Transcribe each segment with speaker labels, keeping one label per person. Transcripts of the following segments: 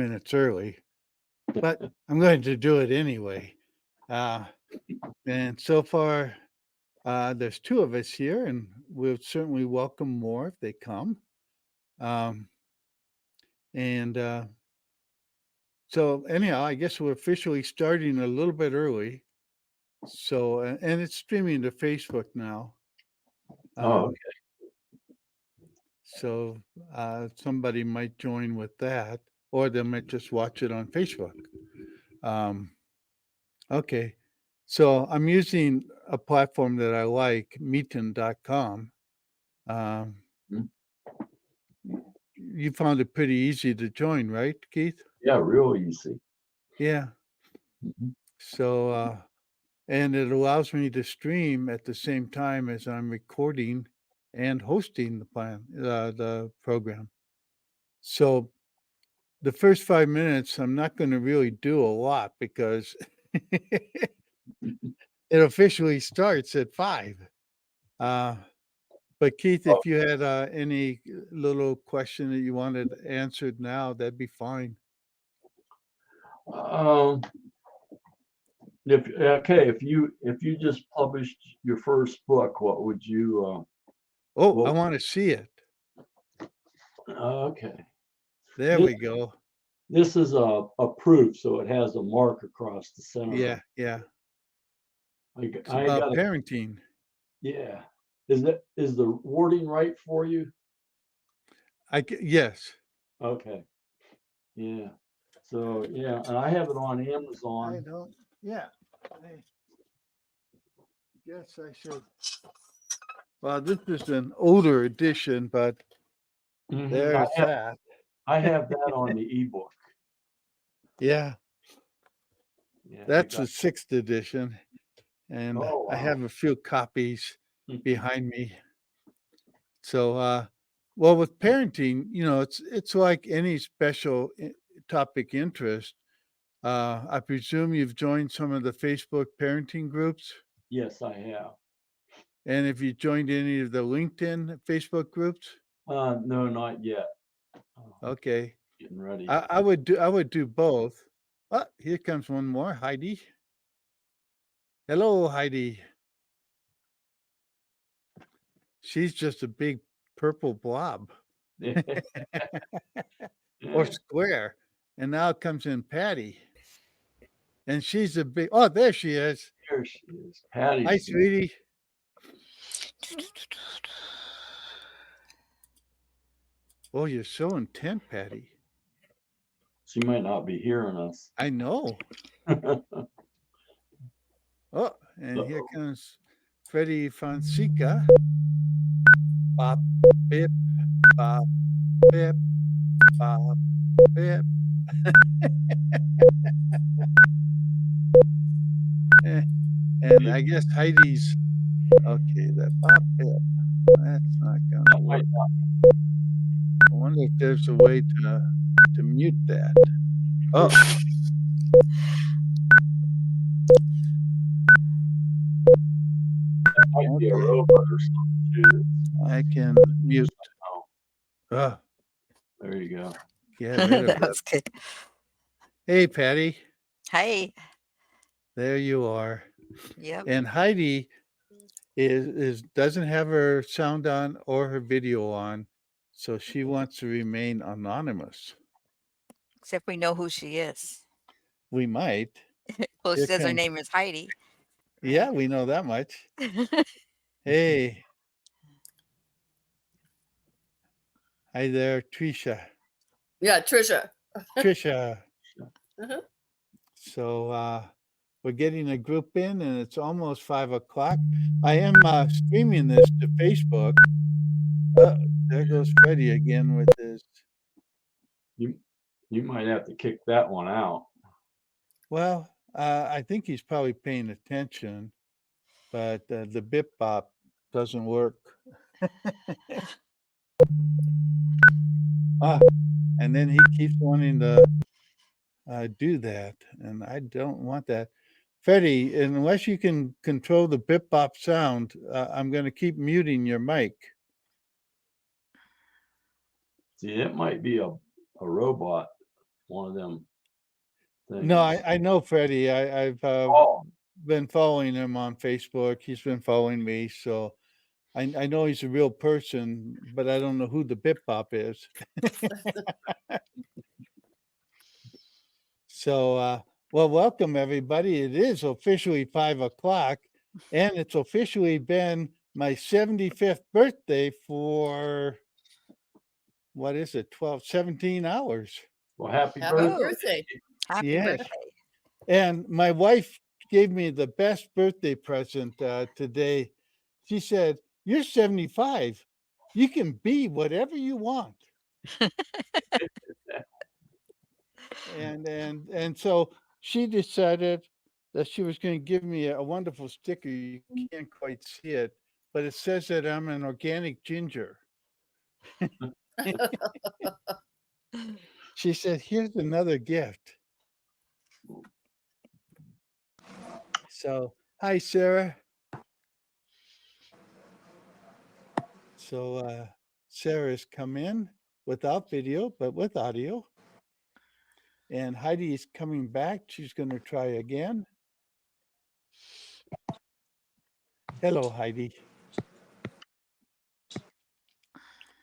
Speaker 1: minutes early, but I'm going to do it anyway. Uh, and so far, there's two of us here, and we'll certainly welcome more if they come. Um, and so, anyhow, I guess we're officially starting a little bit early. So, and it's streaming to Facebook now.
Speaker 2: Oh,
Speaker 1: Um,
Speaker 2: okay.
Speaker 1: so somebody might join with that, or they might just watch it on Facebook. Um, okay. So I'm using a platform that I like, meetin.com. Um,
Speaker 2: Mhm.
Speaker 1: you found it pretty easy to join, right, Keith?
Speaker 2: Yeah, real easy.
Speaker 1: Yeah.
Speaker 2: Mhm.
Speaker 1: So, and it allows me to stream at the same time as I'm recording and hosting the program. So the first 5 minutes, I'm not going to really do a lot because it officially starts at 5. Uh, but Keith,
Speaker 2: Oh,
Speaker 1: if you had any little question that you wanted answered now, that'd be fine.
Speaker 2: um, if you just published your first book, what would you
Speaker 1: Oh, I
Speaker 2: what
Speaker 1: want to see it.
Speaker 2: okay.
Speaker 1: There
Speaker 2: This
Speaker 1: we go.
Speaker 2: this is a proof, so it has a mark across the center of
Speaker 1: Yeah,
Speaker 2: it.
Speaker 1: yeah. It's
Speaker 2: I
Speaker 1: about
Speaker 2: got a
Speaker 1: parenting.
Speaker 2: yeah. Is the wording right for you?
Speaker 1: Yes.
Speaker 2: Okay. Yeah. So yeah, and I have it on
Speaker 1: I
Speaker 2: Amazon.
Speaker 1: don't. Yeah. I guess I should. Well, this is an older edition, but
Speaker 2: Mhm.
Speaker 1: there's that.
Speaker 2: I have that on the ebook.
Speaker 1: Yeah,
Speaker 2: Yeah, I
Speaker 1: that's
Speaker 2: got.
Speaker 1: the sixth edition, and
Speaker 2: Oh
Speaker 1: I
Speaker 2: wow.
Speaker 1: have a few copies behind me. So, well, with parenting, it's like any special topic interest. I presume you've joined some of the Facebook parenting groups,
Speaker 2: Yes, I have.
Speaker 1: and have you joined any of the LinkedIn Facebook groups?
Speaker 2: No, not yet.
Speaker 1: Okay,
Speaker 2: Getting ready.
Speaker 1: I would do both. Ah, here comes one more, Heidi. Hello, Heidi. She's just a big purple blob or square. And now comes in Patty. And she's a big, oh, there she is.
Speaker 2: There she is.
Speaker 1: Hi,
Speaker 2: Patty's.
Speaker 1: sweetie. Oh, you're so intent, Patty.
Speaker 2: She might not be hearing us.
Speaker 1: I know. Oh, and here
Speaker 2: Uh-oh.
Speaker 1: comes Freddie Fonseca. Bop, bip, bop, bip, bop, bip. Eh, and I guess Heidi's okay. That bop, bip. That's not going to
Speaker 2: That
Speaker 1: work.
Speaker 2: might not.
Speaker 1: I wonder if there's a way to mute that. Oh,
Speaker 2: Might be a
Speaker 1: okay.
Speaker 2: robot or something too.
Speaker 1: I can mute.
Speaker 2: Oh,
Speaker 1: Oh,
Speaker 2: there you go.
Speaker 1: get rid of
Speaker 3: That
Speaker 1: that.
Speaker 3: was good.
Speaker 1: Hey, Patty.
Speaker 3: Hi.
Speaker 1: There you are.
Speaker 3: Yep.
Speaker 1: And Heidi is doesn't have her sound on or her video on, so she wants to remain anonymous.
Speaker 3: Except we know who she is.
Speaker 1: We might.
Speaker 3: Well, it
Speaker 1: Here
Speaker 3: says her
Speaker 1: comes.
Speaker 3: name is Heidi.
Speaker 1: Yeah,
Speaker 3: Right?
Speaker 1: we know that much. Hey, hi there, Trisha.
Speaker 4: Yeah, Trisha.
Speaker 1: Trisha.
Speaker 4: Uh-huh.
Speaker 1: So we're getting a group in, and it's almost 5 o'clock. I am streaming this to Facebook. There goes Freddie again with his.
Speaker 2: You might have to kick that one out.
Speaker 1: Well, I think he's probably paying attention, but the bip bop doesn't work. And then he keeps wanting to do that, and I don't want that. Freddie, unless you can control the bip bop sound, I'm going to keep muting your mic.
Speaker 2: See, it might be a robot. one of them things.
Speaker 1: No, I know Freddie. I've
Speaker 2: Oh,
Speaker 1: been following him on Facebook. He's been following me, so I know he's a real person, but I don't know who the Bip Bop is. So, well, welcome everybody. It is officially 5 o'clock, and it's officially been my 75th birthday for what is it, 17 hours.
Speaker 2: well, happy
Speaker 4: Happy
Speaker 2: birthday.
Speaker 4: birthday.
Speaker 3: Happy
Speaker 1: Yes.
Speaker 3: birthday.
Speaker 1: And my wife gave me the best birthday present today. She said, "You're 75. You can be whatever you want." And so she decided that she was going to give me a wonderful sticker. You can't quite see it, but it says that I'm an organic ginger. She said, "Here's another gift." So, hi, Sarah. So, Sarah's come in without video, but with audio. And Heidi's coming back. She's going to try again. Hello, Heidi.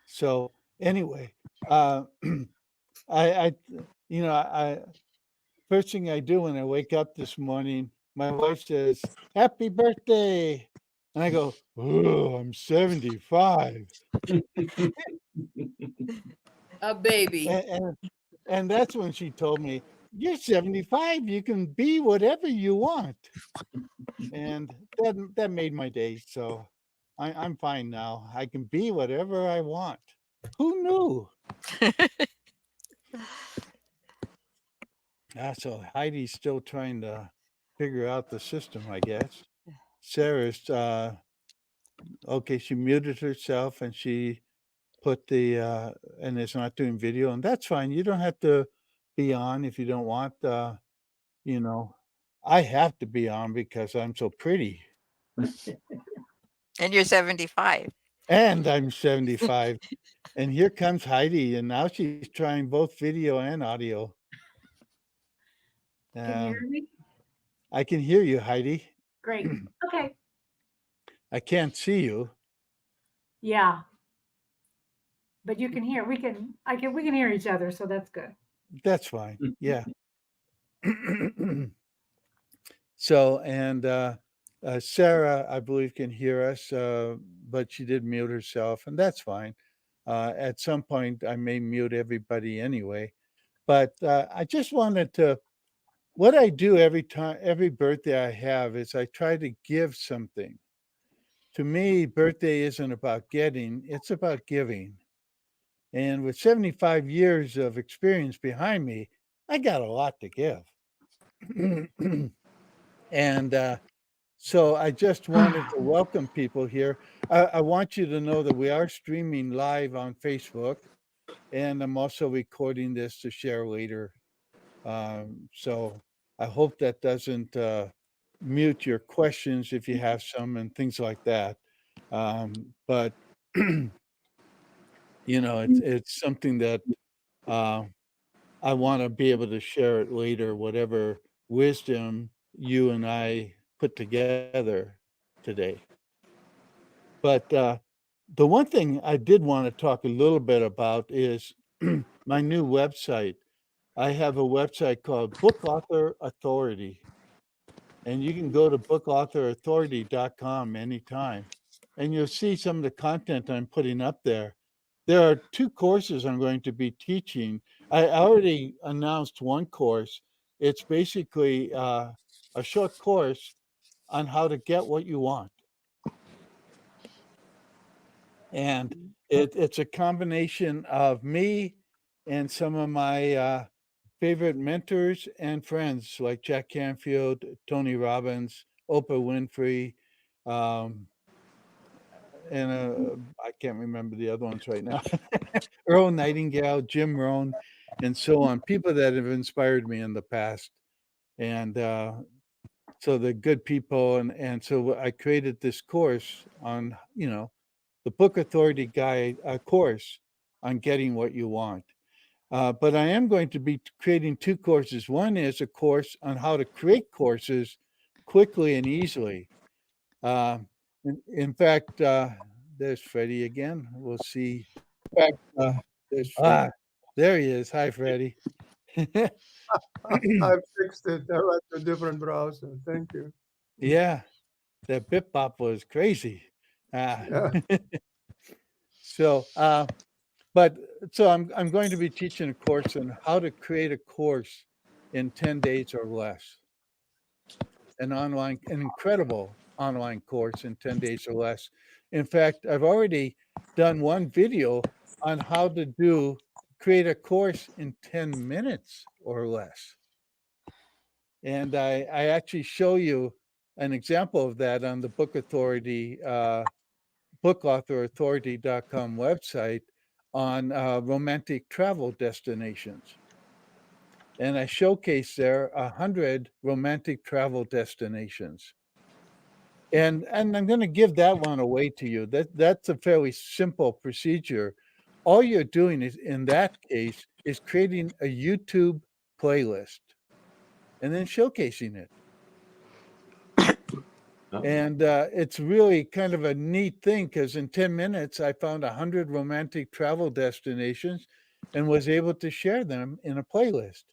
Speaker 1: So, anyway, I first thing I do when I wake up this morning, my wife says, "Happy birthday." And I go, "Oh, I'm 75."
Speaker 4: A baby.
Speaker 1: And that's when she told me, "You're 75. You can be whatever you want." And that made my day. So I'm fine now. I can be whatever I want. Who knew? So Heidi's still trying to figure out the system, I guess. Sarah's okay. She muted herself and she put the and it's not doing video, and that's fine. You don't have to be on if you don't want. You know, I have to be on because I'm so pretty,
Speaker 3: And you're 75.
Speaker 1: and I'm 75. And here comes Heidi, and now she's trying both video and audio.
Speaker 5: Can you hear me?
Speaker 1: I can hear you, Heidi.
Speaker 5: Great. Okay.
Speaker 1: I can't see you.
Speaker 5: Yeah. But you can hear, we can hear each other, so that's good.
Speaker 1: That's fine. Yeah. So, and Sarah, I believe, can hear us, but she did mute herself, and that's fine. At some point, I may mute everybody anyway. But I just wanted to, what I do every birthday I have is I try to give something. To me, birthday isn't about getting, it's about giving. And with 75 years of experience behind me, I got a lot to give. And so I just wanted to welcome people here. I want you to know that we are streaming live on Facebook, and I'm also recording this to share later. So I hope that doesn't mute your questions if you have some and things like that. But it's something that I want to be able to share it later, whatever wisdom you and I put together today. But the one thing I did want to talk a little bit about is my new website. I have a website called Book Author Authority, and you can go to bookauthorauthority.com anytime, and you'll see some of the content I'm putting up there. There are 2 courses I'm going to be teaching. I already announced one course. It's basically a short course on how to get what you want. And it's a combination of me and some of my favorite mentors and friends like Jack Canfield, Tony Robbins, Oprah Winfrey, and I can't remember the other ones right now. Earl Nightingale, Jim Rohn, and so on. People that have inspired me in the past. And so they're good people. And so I created this course on, the Book Authority Guide course on getting what you want. But I am going to be creating 2 courses. One is a course on how to create courses quickly and easily. In fact, there's Freddie again. We'll see. In fact, there's Freddie. There he is. Hi, Freddie.
Speaker 6: I've fixed it. I went to a different browser. Thank you.
Speaker 1: Yeah, that bip bop was crazy.
Speaker 6: Yeah.
Speaker 1: So, but so I'm going to be teaching a course on how to create a course in 10 days or less. An incredible online course in 10 days or less. In fact, I've already done one video on how to create a course in 10 minutes or less. And I actually show you an example of that on the Book Authority, bookauthorauthority.com website on romantic travel destinations. And I showcase there 100 romantic travel destinations. And I'm going to give that one away to you. That's a fairly simple procedure. All you're doing is, in that case, is creating a YouTube playlist and then showcasing it.
Speaker 2: Oh,
Speaker 1: And it's really kind of a neat thing because in 10 minutes, I found 100 romantic travel destinations and was able to share them in a playlist,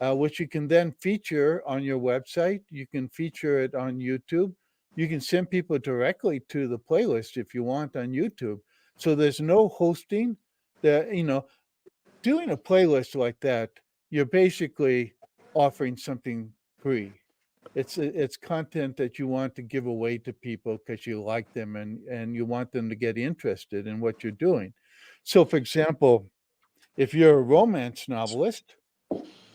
Speaker 1: which you can then feature on your website. You can feature it on YouTube. You can send people directly to the playlist if you want on YouTube. So there's no hosting. Doing a playlist like that, you're basically offering something free. It's content that you want to give away to people because you like them and you want them to get interested in what you're doing. So, for example, if you're a romance novelist,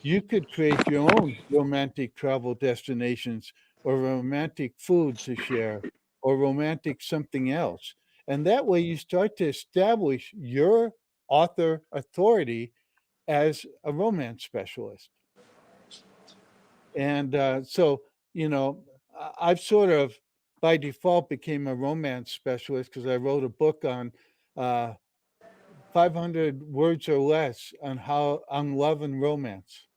Speaker 1: you could create your own romantic travel destinations or romantic food to share or romantic something else. And that way you start to establish your author authority as a romance specialist. And so, I've sort of by default became a romance specialist because I wrote a book on uh, 500 words or less on love and romance.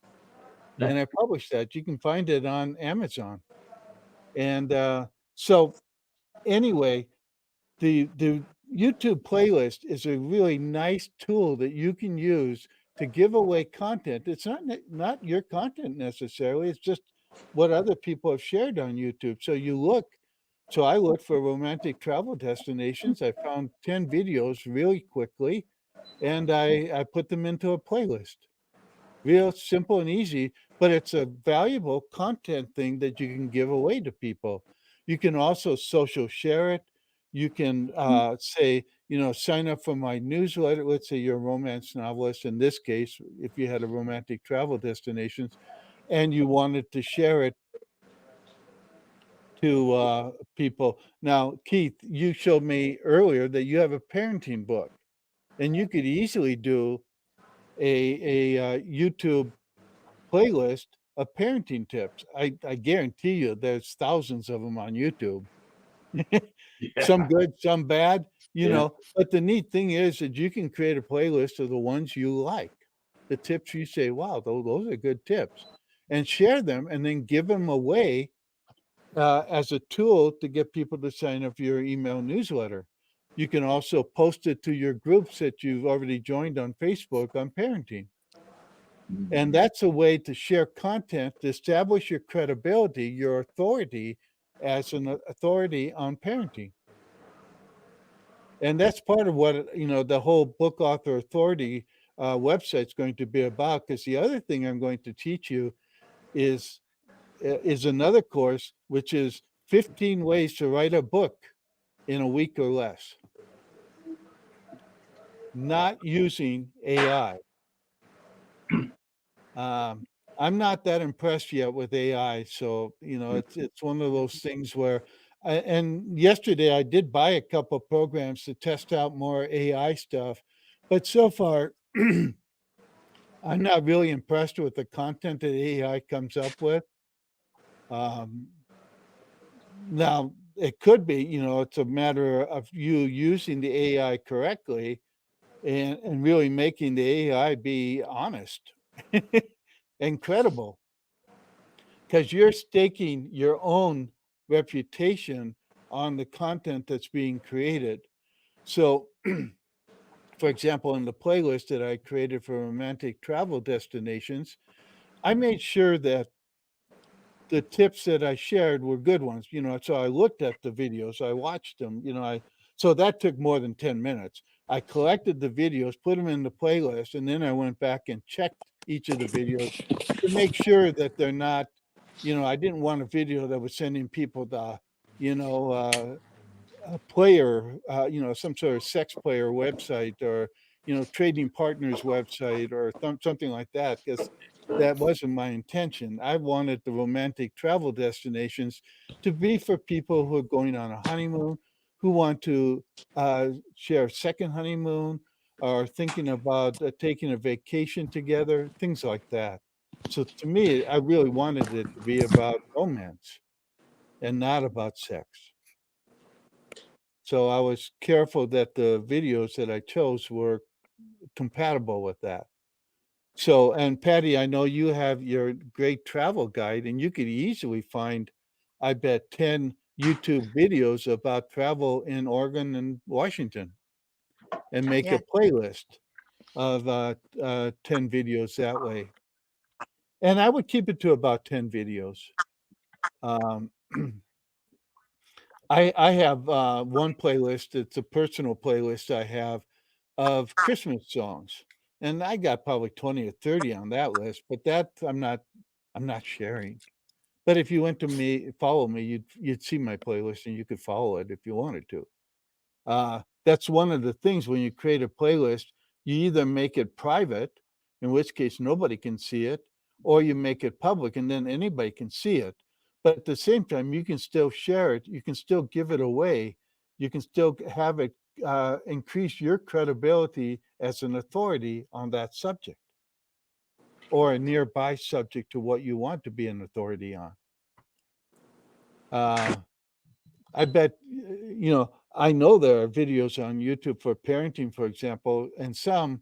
Speaker 1: And I published that. You can find it on Amazon. And so anyway, the YouTube playlist is a really nice tool that you can use to give away content. It's not your content necessarily. It's just what other people have shared on YouTube. So I looked for romantic travel destinations. I found 10 videos really quickly, and I put them into a playlist. Real simple and easy, but it's a valuable content thing that you can give away to people. You can also social share it. You can say, sign up for my newsletter. Let's say you're a romance novelist. In this case, if you had a romantic travel destinations and you wanted to share it to people. Now, Keith, you showed me earlier that you have a parenting book, and you could easily do a YouTube playlist of parenting tips. I guarantee you there's thousands of them on YouTube. Some
Speaker 2: yeah.
Speaker 1: good, some bad,
Speaker 2: Yeah.
Speaker 1: but the neat thing is that you can create a playlist of the ones you like, the tips you say, wow, those are good tips, and share them and then give them away as a tool to get people to sign up for your email newsletter. You can also post it to your groups that you've already joined on Facebook on parenting. And that's a way to share content, to establish your credibility, your authority as an authority on parenting. And that's part of what, the whole Book Author Authority website is going to be about. Because the other thing I'm going to teach you is another course, which is 15 ways to write a book in a week or less, not using AI. I'm not that impressed yet with AI, so it's one of those things where. And yesterday I did buy a couple programs to test out more AI stuff, but so far I'm not really impressed with the content that AI comes up with. Now it could be, it's a matter of you using the AI correctly and really making the AI be honest and credible, because you're staking your own reputation on the content that's being created. So, for example, in the playlist that I created for romantic travel destinations, I made sure that the tips that I shared were good ones, so I looked at the videos, I watched them, so that took more than 10 minutes. I collected the videos, put them in the playlist, and then I went back and checked each of the videos to make sure that they're not, I didn't want a video that was sending people to, you know, a player, some sort of sex player website, or, trading partners website, or something like that, because that wasn't my intention. I wanted the romantic travel destinations to be for people who are going on a honeymoon, who want to share a second honeymoon, or thinking about taking a vacation together, things like that. So to me, I really wanted it to be about romance and not about sex. So I was careful that the videos that I chose were compatible with that. So, and Patty, I know you have your great travel guide, and you could easily find, I bet, 10 YouTube videos about travel in Oregon and Washington, and make
Speaker 3: Yeah.
Speaker 1: a playlist of 10 videos that way. And I would keep it to about 10 videos. Um, I have one playlist. It's a personal playlist I have of Christmas songs, and I got probably 20 or 30 on that list. But that I'm not sharing. But if you went to me, follow me, you'd see my playlist, and you could follow it if you wanted to. That's one of the things when you create a playlist. You either make it private, in which case nobody can see it, or you make it public, and then anybody can see it. But at the same time, you can still share it. You can still give it away. You can still have it increase your credibility as an authority on that subject, or a nearby subject to what you want to be an authority on. I bet, I know there are videos on YouTube for parenting, for example, and some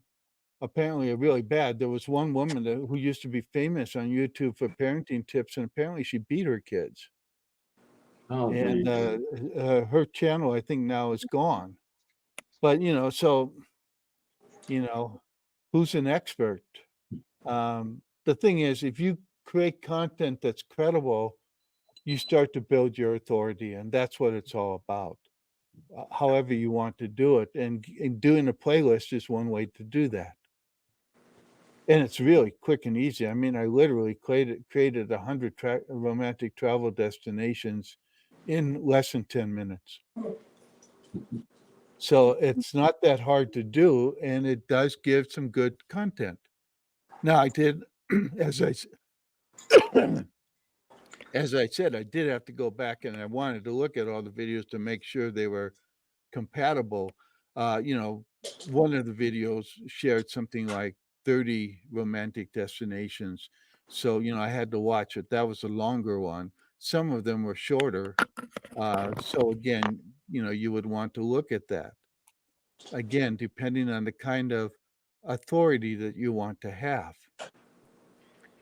Speaker 1: apparently are really bad. There was one woman who used to be famous on YouTube for parenting tips, and apparently she beat her kids.
Speaker 2: Oh,
Speaker 1: And
Speaker 2: geez.
Speaker 1: her channel, I think, now is gone. But, so, who's an expert? The thing is, if you create content that's credible, you start to build your authority, and that's what it's all about. However you want to do it, and doing a playlist is one way to do that. And it's really quick and easy. I mean, I literally created 100 romantic travel destinations in less than 10 minutes. So it's not that hard to do, and it does give some good content. Now, I did, as I as I said, I did have to go back, and I wanted to look at all the videos to make sure they were compatible. One of the videos shared something like 30 romantic destinations. So, I had to watch it. That was a longer one. Some of them were shorter. So again, you would want to look at that. Again, depending on the kind of authority that you want to have.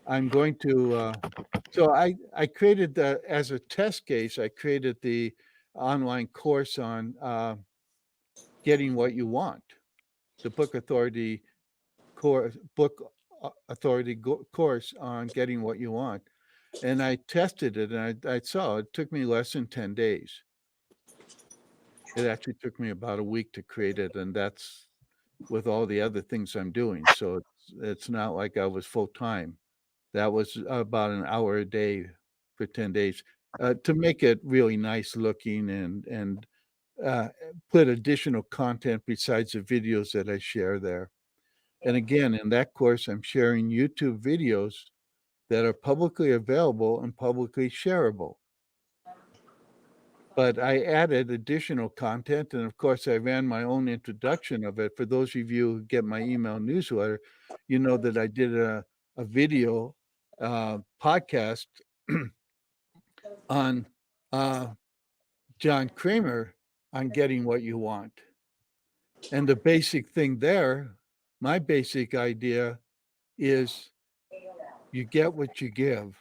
Speaker 1: I'm going to, so I created as a test case, I created the online course on getting what you want, the book authority course, course on getting what you want. And I tested it, and I saw it took me less than 10 days. It actually took me about a week to create it, and that's with all the other things I'm doing. So it's not like I was full time. That was about an hour a day for 10 days to make it really nice looking, and uh, put additional content besides the videos that I share there. And again, in that course, I'm sharing YouTube videos that are publicly available and publicly shareable. But I added additional content, and of course, I ran my own introduction of it. For those of you who get my email newsletter, you know that I did a video podcast on John Kremer on getting what you want. And the basic thing there, my basic idea is you get what you give.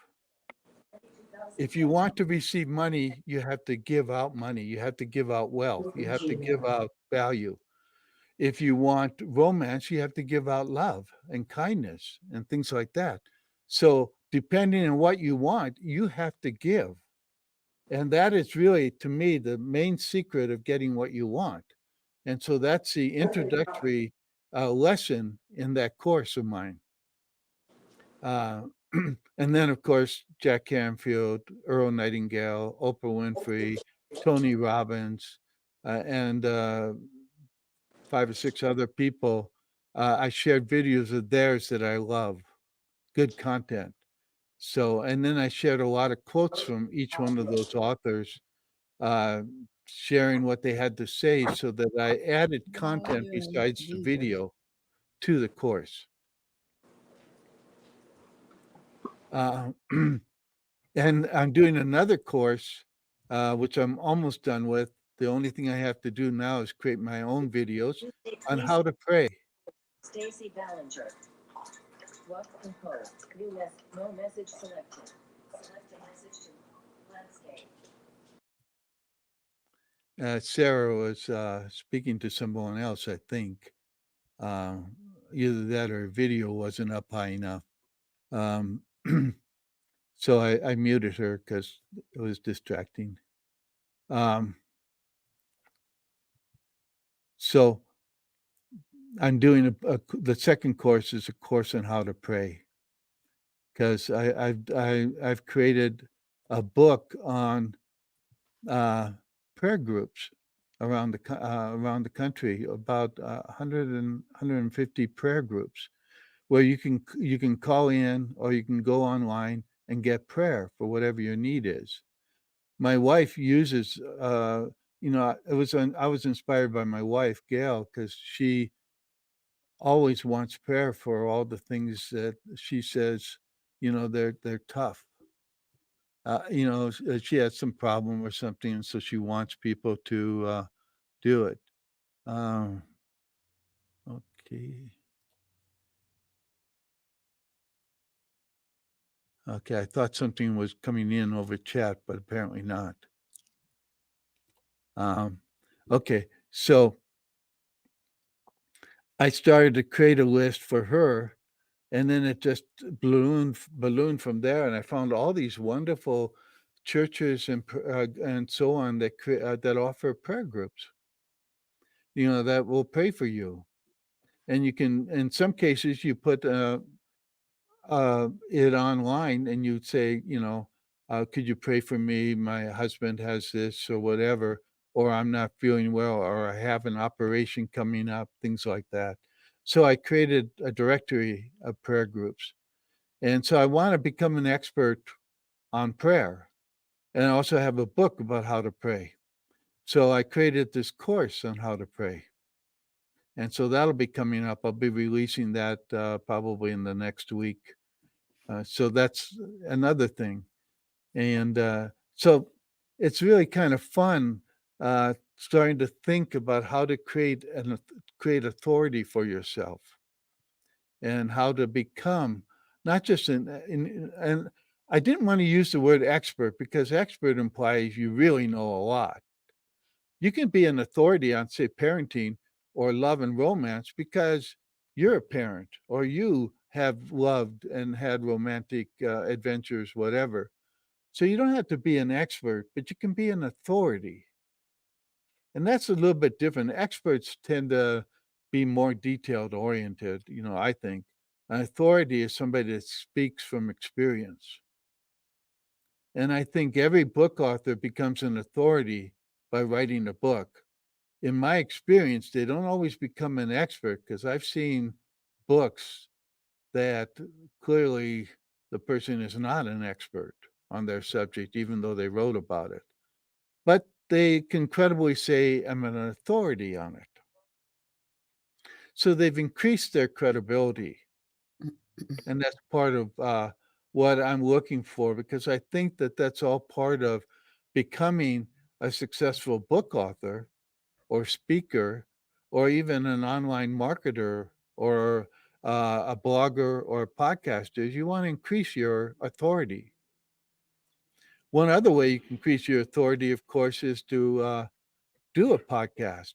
Speaker 1: If you want to receive money, you have to give out money. You have to give out wealth. You have to give out value. If you want romance, you have to give out love and kindness and things like that. So depending on what you want, you have to give. And that is really, to me, the main secret of getting what you want. And so that's the introductory lesson in that course of mine. And then, of course, Jack Canfield, Earl Nightingale, Oprah Winfrey, Tony Robbins, and 5 or 6 other people. I shared videos of theirs that I love, good content. So, and then I shared a lot of quotes from each one of those authors, sharing what they had to say so that I added content besides the video to the course. And I'm doing another course, which I'm almost done with. The only thing I have to do now is create my own videos on how to pray.
Speaker 7: Stacy Ballinger. What composed? No message selected. Select a message to landscape.
Speaker 1: Sarah was speaking to someone else, I think. Either that or video wasn't up high enough. So I muted her because it was distracting. So I'm doing the second course is a course on how to pray, because I've created a book on prayer groups around the country, about 150 prayer groups, where you can call in or you can go online and get prayer for whatever your need is. My wife uses, I was inspired by my wife, Gail, because she always wants prayer for all the things that she says, they're tough. She has some problem or something, and so she wants people to do it. Okay. Okay, I thought something was coming in over chat, but apparently not. Okay, so I started to create a list for her, and then it just ballooned from there, and I found all these wonderful churches and so on that offer prayer groups, that will pray for you. And you can, in some cases, you put it online and you'd say, could you pray for me? My husband has this or whatever, or I'm not feeling well, or I have an operation coming up, things like that. So I created a directory of prayer groups. And so I want to become an expert on prayer. And I also have a book about how to pray. So I created this course on how to pray. And so that'll be coming up. I'll be releasing that probably in the next week. So that's another thing. And so it's really kind of fun starting to think about how to create authority for yourself and how to become not just and I didn't want to use the word expert, because expert implies you really know a lot. You can be an authority on, say, parenting or love and romance because you're a parent or you have loved and had romantic adventures, whatever. So you don't have to be an expert, but you can be an authority. And that's a little bit different. Experts tend to be more detailed oriented, I think. An authority is somebody that speaks from experience. And I think every book author becomes an authority by writing a book. In my experience, they don't always become an expert, because I've seen books that clearly the person is not an expert on their subject, even though they wrote about it. But they can credibly say, I'm an authority on it. So they've increased their credibility. And that's part of what I'm looking for, because I think that that's all part of becoming a successful book author or speaker or even an online marketer or a blogger or a podcaster is you want to increase your authority. One other way you can increase your authority, of course, is to do a podcast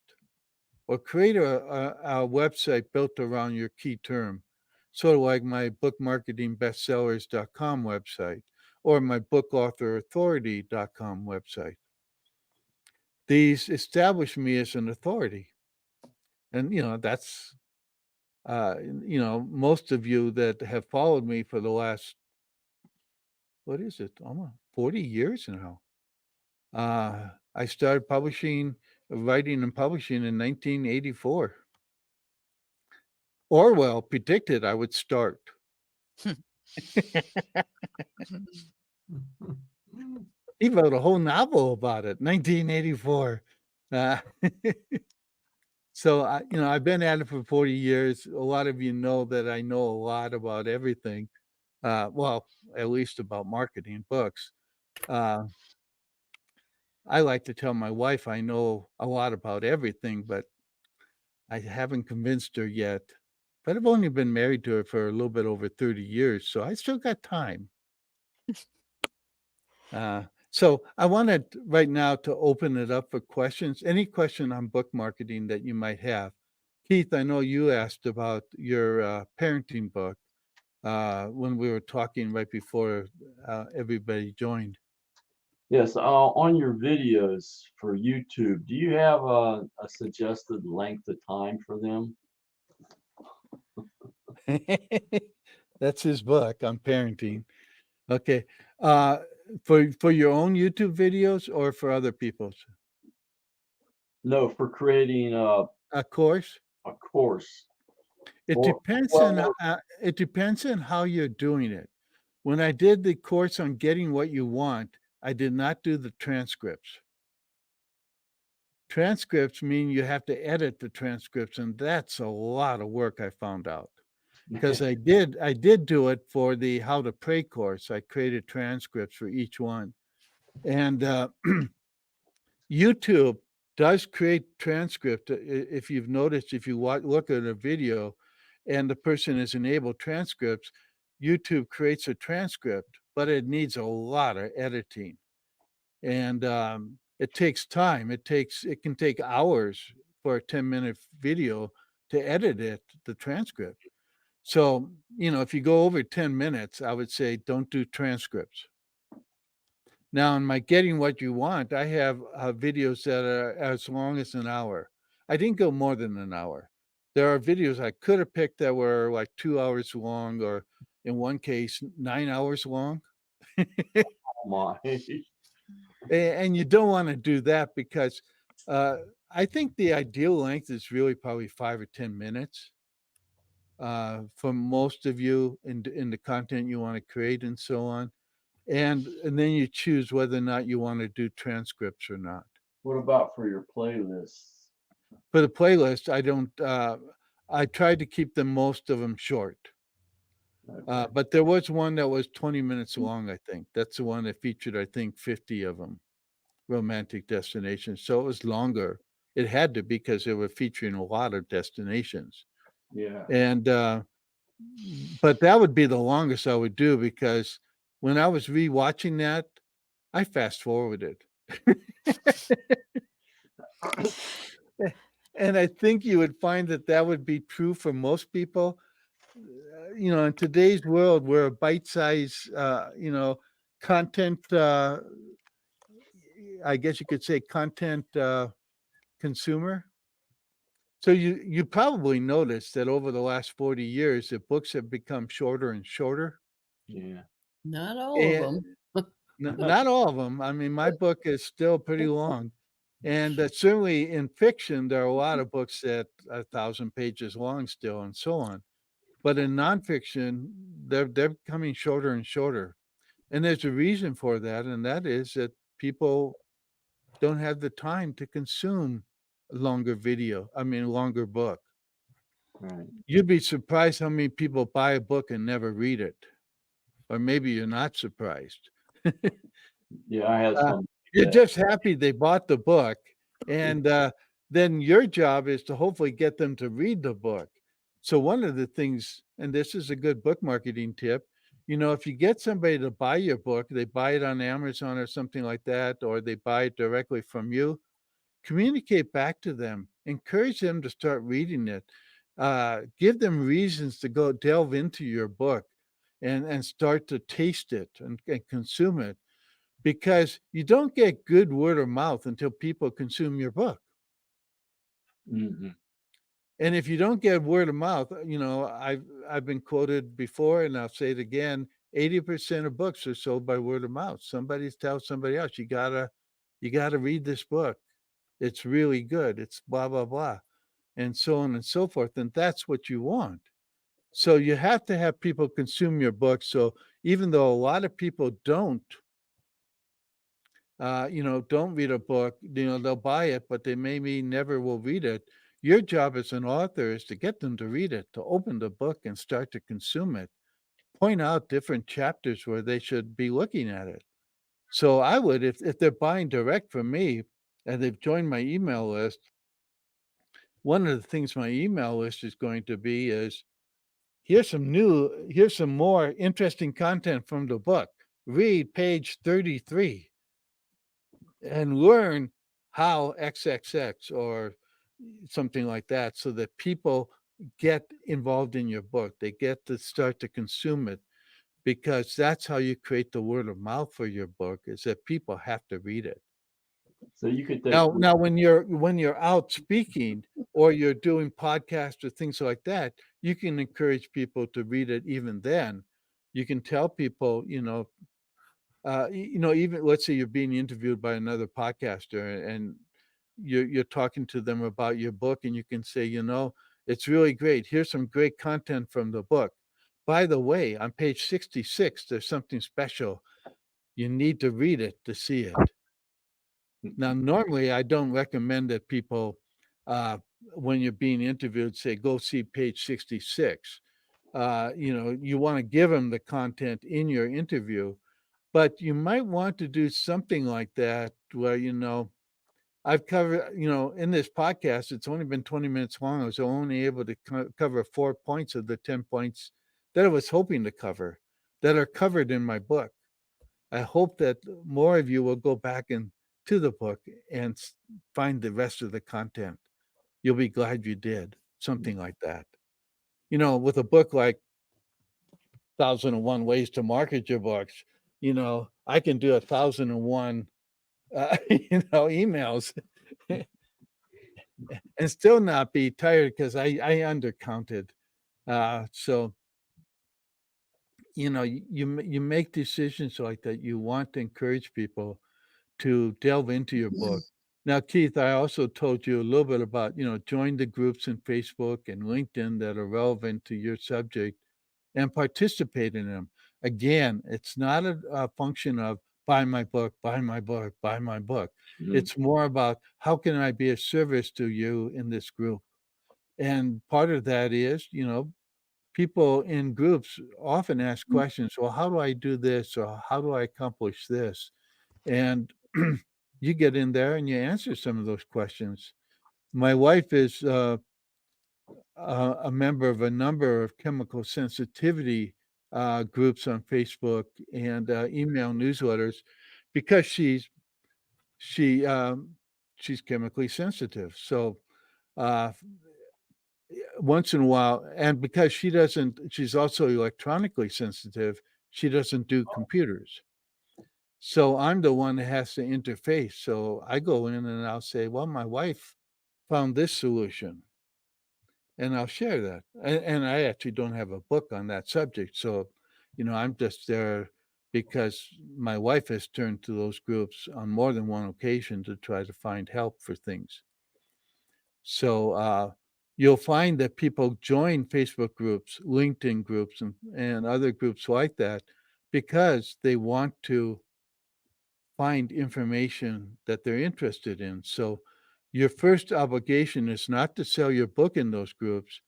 Speaker 1: or create a website built around your key term, sort of like my bookmarketingbestsellers.com website or my bookauthorauthority.com website. These establish me as an authority. And, that's, most of you that have followed me for the last, what is it, almost 40 years now. I started writing and publishing in 1984. Orwell predicted I would start. He wrote a whole novel about it, 1984. So I've been at it for 40 years. A lot of you know that I know a lot about everything. Well, at least about marketing books. I like to tell my wife I know a lot about everything, but I haven't convinced her yet. But I've only been married to her for a little bit over 30 years, so I still got time. So I wanted right now to open it up for questions. Any question on book marketing that you might have. Keith, I know you asked about your parenting book when we were talking right before everybody joined.
Speaker 2: Yes, on your videos for YouTube, do you have a suggested length of time for them?
Speaker 1: That's his book on parenting. Okay. For your own YouTube videos or for other people's?
Speaker 2: No, for creating
Speaker 1: A course?
Speaker 2: a course.
Speaker 1: It
Speaker 2: Or-
Speaker 1: depends
Speaker 2: well,
Speaker 1: on it depends on how you're doing it. When I did the course on getting what you want, I did not do the transcripts. Transcripts mean you have to edit the transcripts, and that's a lot of work, I found out. Because I did do it for the How to Pray course. I created transcripts for each one. And YouTube does create transcript. If you've noticed, if you look at a video and the person has enabled transcripts, YouTube creates a transcript, but it needs a lot of editing. And it takes time. It can take hours for a 10-minute video to edit the transcript. So, if you go over 10 minutes, I would say don't do transcripts. Now, in my Getting What You Want, I have videos that are as long as an hour. I didn't go more than an hour. There are videos I could have picked that were like 2 hours long, or in one case, 9 hours long.
Speaker 2: Oh my.
Speaker 1: And you don't want to do that because I think the ideal length is really probably 5 or 10 minutes. For most of you in the content you want to create and so on. And then you choose whether or not you want to do transcripts or not.
Speaker 2: What about for your playlists?
Speaker 1: For the playlist, I tried to keep most of them short.
Speaker 2: Okay.
Speaker 1: But there was one that was 20 minutes long, I think. That's the one that featured, I think, 50 of them, romantic destinations. So it was longer. It had to because they were featuring a lot of destinations.
Speaker 2: Yeah.
Speaker 1: And but that would be the longest I would do because when I was rewatching that, I fast forwarded. And I think you would find that would be true for most people. In today's world, we're a bite-size, content, I guess you could say content consumer. So you probably noticed that over the last 40 years, the books have become shorter and shorter.
Speaker 2: Yeah.
Speaker 4: Not all of
Speaker 1: And
Speaker 4: them.
Speaker 1: not all of them. I mean, my book is still pretty long. And certainly in fiction, there are a lot of books that are 1,000 pages long still and so on. But in nonfiction, they're becoming shorter and shorter. And there's a reason for that, and that is that people don't have the time to consume longer book.
Speaker 2: Right.
Speaker 1: You'd be surprised how many people buy a book and never read it. Or maybe you're not surprised.
Speaker 2: Yeah, I had some.
Speaker 1: You're
Speaker 2: that-
Speaker 1: just happy they bought the book and then your job is to hopefully get them to read the book. So one of the things, and this is a good book marketing tip, if you get somebody to buy your book, they buy it on Amazon or something like that, or they buy it directly from you, communicate back to them, encourage them to start reading it, give them reasons to go delve into your book and start to taste it and consume it, because you don't get good word of mouth until people consume your book.
Speaker 2: Hmm.
Speaker 1: And if you don't get word of mouth, I've been quoted before, and I'll say it again: 80% of books are sold by word of mouth. Somebody tells somebody else, you gotta read this book. It's really good. It's blah blah blah, and so on and so forth. And that's what you want. So you have to have people consume your book. So even though a lot of people don't read a book, they'll buy it, but they maybe never will read it. Your job as an author is to get them to read it, to open the book and start to consume it. Point out different chapters where they should be looking at it. So I would, if they're buying direct from me and they've joined my email list, one of the things my email list is going to be is, here's some more interesting content from the book. Read page 33. And learn how XXX or something like that, so that people get involved in your book. They get to start to consume it, because that's how you create the word of mouth for your book, is that people have to read it.
Speaker 2: So you could take.
Speaker 1: Now when you're out speaking or you're doing podcasts or things like that, you can encourage people to read it even then. You can tell people, even let's say you're being interviewed by another podcaster, and you're talking to them about your book, and you can say, it's really great. Here's some great content from the book. By the way, on page 66, there's something special. You need to read it to see it. Now, normally I don't recommend that people, when you're being interviewed, say, go see page 66. You want to give them the content in your interview. But you might want to do something like that where, I've covered, in this podcast, it's only been 20 minutes long. I was only able to cover 4 points of the 10 points that I was hoping to cover, that are covered in my book. I hope that more of you will go back to the book and find the rest of the content. You'll be glad you did something like that. With a book like 1001 Ways to Market Your Books, I can do 1001 emails and still not be tired, because I undercounted. So you make decisions like that. You want to encourage people to delve into your book. Now, Keith, I also told you a little bit about, join the groups in Facebook and LinkedIn that are relevant to your subject and participate in them. Again, it's not a function of buy my book, buy my book, buy my book.
Speaker 2: Mhm.
Speaker 1: It's more about, how can I be of service to you in this group? And part of that is, people in groups often ask questions. Well, how do I do this? Or how do I accomplish this? And you get in there and you answer some of those questions. My wife is a member of a number of chemical sensitivity groups on Facebook and email newsletters, because she's chemically sensitive. So uh, once in a while, and because she's also electronically sensitive, she doesn't do computers. So I'm the one that has to interface. So I go in and I'll say, well, my wife found this solution, and I'll share that. And I actually don't have a book on that subject. So, I'm just there because my wife has turned to those groups on more than one occasion to try to find help for things. So you'll find that people join Facebook groups, LinkedIn groups, and other groups like that, because they want to find information that they're interested in. So your first obligation is not to sell your book in those groups,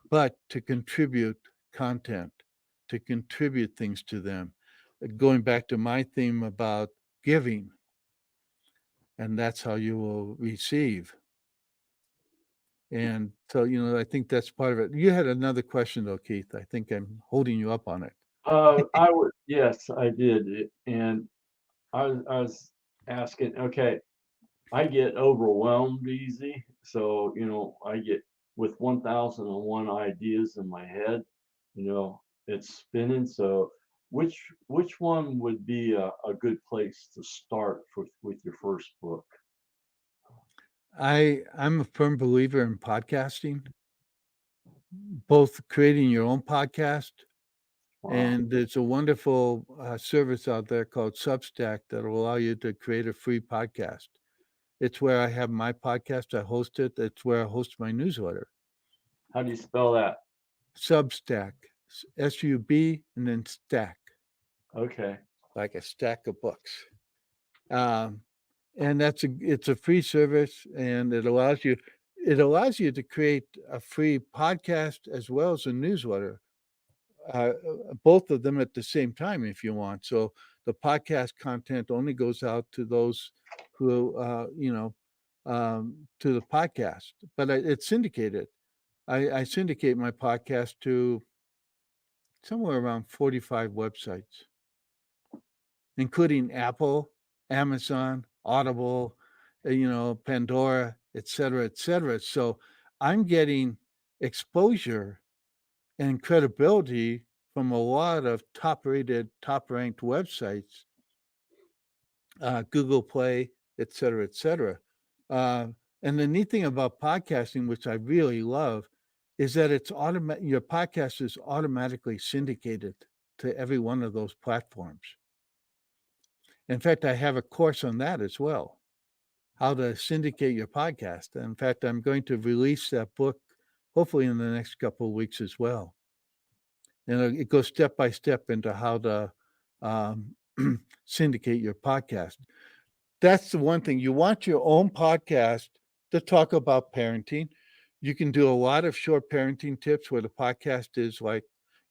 Speaker 1: but to contribute content, to contribute things to them. Going back to my theme about giving, and that's how you will receive. And so, I think that's part of it. You had another question though, Keith. I think I'm holding you up on it.
Speaker 2: Yes, I did. And I was asking, okay, I get overwhelmed easy. So, I get with 1001 ideas in my head, it's spinning. So which one would be a good place to start with your first book?
Speaker 1: I'm a firm believer in podcasting, both creating your own podcast,
Speaker 2: Wow.
Speaker 1: and there's a wonderful service out there called Substack that will allow you to create a free podcast. It's where I have my podcast. I host it. It's where I host my newsletter.
Speaker 2: How do you spell that?
Speaker 1: Substack, SUB, and then stack,
Speaker 2: Okay.
Speaker 1: like a stack of books. And it's a free service, and it allows you to create a free podcast as well as a newsletter, both of them at the same time if you want. So the podcast content only goes out to those who to the podcast, but it's syndicated. I syndicate my podcast to somewhere around 45 websites, including Apple, Amazon, Audible, Pandora, et cetera, et cetera. So I'm getting exposure and credibility from a lot of top-rated, top-ranked websites, Google Play, et cetera, et cetera. And the neat thing about podcasting, which I really love, is that your podcast is automatically syndicated to every one of those platforms. In fact, I have a course on that as well, how to syndicate your podcast. In fact, I'm going to release that book hopefully in the next couple of weeks as well. And it goes step by step into how to syndicate your podcast. That's the one thing. You want your own podcast to talk about parenting. You can do a lot of short parenting tips where the podcast is like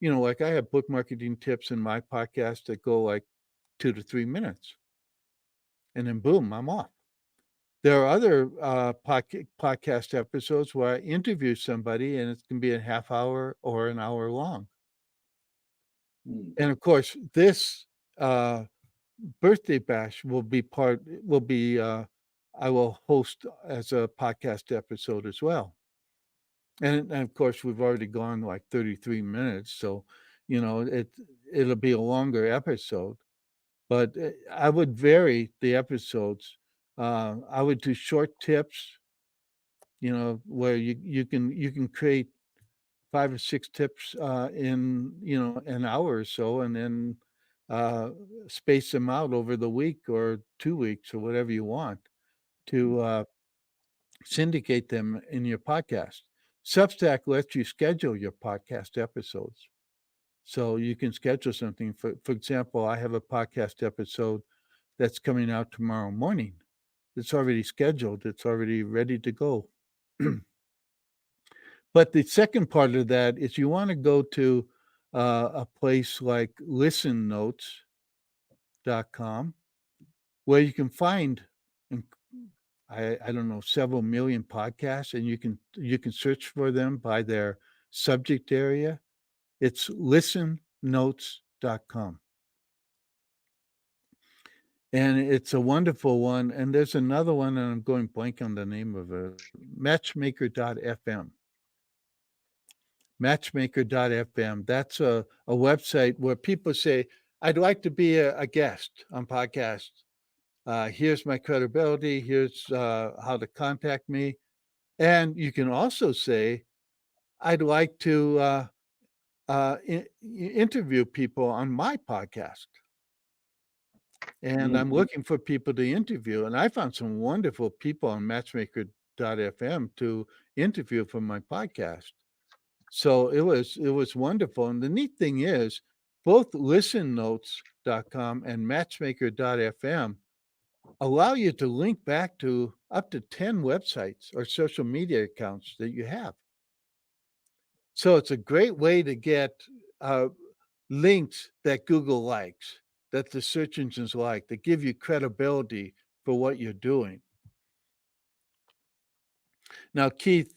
Speaker 1: I have book marketing tips in my podcast that go like 2 to 3 minutes. And then boom, I'm off. There are other podcast episodes where I interview somebody and it can be a half hour or an hour long. And of course, this birthday bash I will host as a podcast episode as well. And of course, we've already gone like 33 minutes. So, it'll be a longer episode. But I would vary the episodes. I would do short tips, where you can create 5 or 6 tips in an hour or so, and then space them out over the week or 2 weeks or whatever you want to syndicate them in your podcast. Substack lets you schedule your podcast episodes. So you can schedule something. For example, I have a podcast episode that's coming out tomorrow morning. It's already scheduled. It's already ready to go. But the second part of that is you want to go to a place like listennotes.com where you can find, I don't know, several million podcasts, and you can search for them by their subject area. It's listennotes.com. And it's a wonderful one. And there's another one, and I'm going blank on the name of it, matchmaker.fm. Matchmaker.fm. That's a website where people say, I'd like to be a guest on podcasts. Here's my credibility. Here's how to contact me. And you can also say, I'd like to interview people on my podcast. And I'm looking for people to interview. And I found some wonderful people on matchmaker.fm to interview for my podcast. So it was wonderful. And the neat thing is both listennotes.com and matchmaker.fm allow you to link back to up to 10 websites or social media accounts that you have. So it's a great way to get links that Google likes, that the search engines like, that give you credibility for what you're doing. Now, Keith,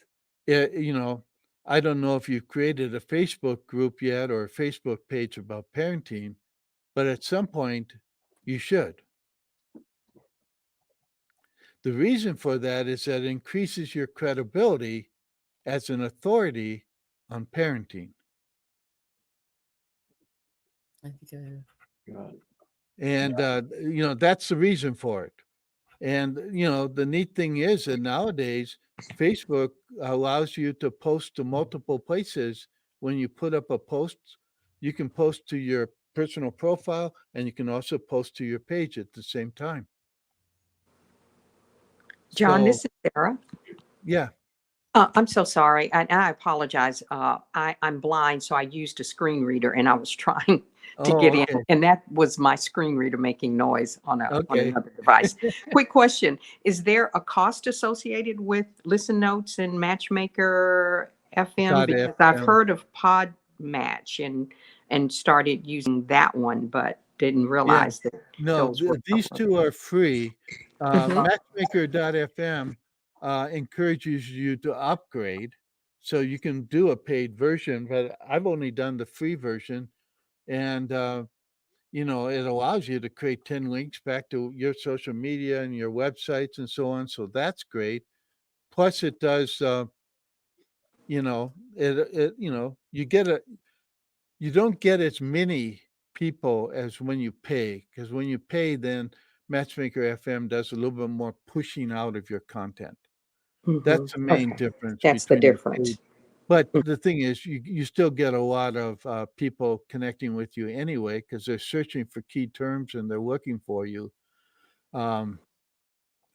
Speaker 1: you know, I don't know if you've created a Facebook group yet or a Facebook page about parenting, but at some point you should. The reason for that is that it increases your credibility as an authority on parenting.
Speaker 4: I think
Speaker 2: Got it.
Speaker 1: And, that's the reason for it. And, the neat thing is that nowadays, Facebook allows you to post to multiple places. When you put up a post, you can post to your personal profile and you can also post to your page at the same time.
Speaker 8: John,
Speaker 1: So,
Speaker 8: this is Sarah.
Speaker 1: yeah.
Speaker 8: I'm so sorry. I apologize. I'm blind, so I used a screen reader and I was trying to
Speaker 1: Oh,
Speaker 8: get in,
Speaker 1: okay.
Speaker 8: and that was my screen reader making noise on
Speaker 1: Okay.
Speaker 8: another device. Quick question. Is there a cost associated with Listen Notes and Matchmaker FM? Because I've
Speaker 1: .fm.
Speaker 8: heard of Pod Match and started using that one, but didn't realize that
Speaker 1: No,
Speaker 8: those were
Speaker 1: these two are free.
Speaker 8: Mhm.
Speaker 1: Matchmaker.fm encourages you to upgrade, so you can do a paid version, but I've only done the free version. And, it allows you to create 10 links back to your social media and your websites and so on. So that's great. Plus it does, you don't get as many people as when you pay, because when you pay, then Matchmaker FM does a little bit more pushing out of your content. That's the main
Speaker 8: Okay.
Speaker 1: difference
Speaker 8: That's the
Speaker 1: between the
Speaker 8: difference.
Speaker 1: paid. But the thing is, you still get a lot of people connecting with you anyway, because they're searching for key terms and they're looking for you.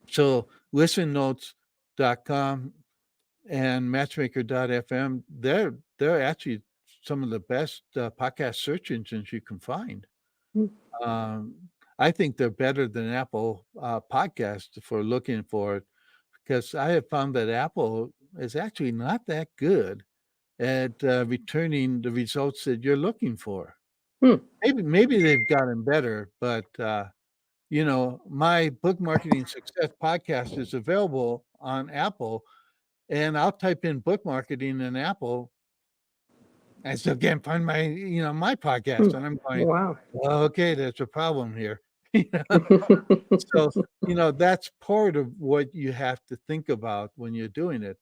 Speaker 1: So listennotes.com and matchmaker.fm, they're actually some of the best podcast search engines you can find.
Speaker 8: Mm.
Speaker 1: I think they're better than Apple Podcasts for looking for it, because I have found that Apple is actually not that good at returning the results that you're looking for.
Speaker 8: Hmm.
Speaker 1: Maybe they've gotten better, but my book marketing success podcast is available on Apple, and I'll type in book marketing in Apple. I still can't find my podcast, and I'm going,
Speaker 8: Wow.
Speaker 1: well, okay, there's a problem here. So, that's part of what you have to think about when you're doing it.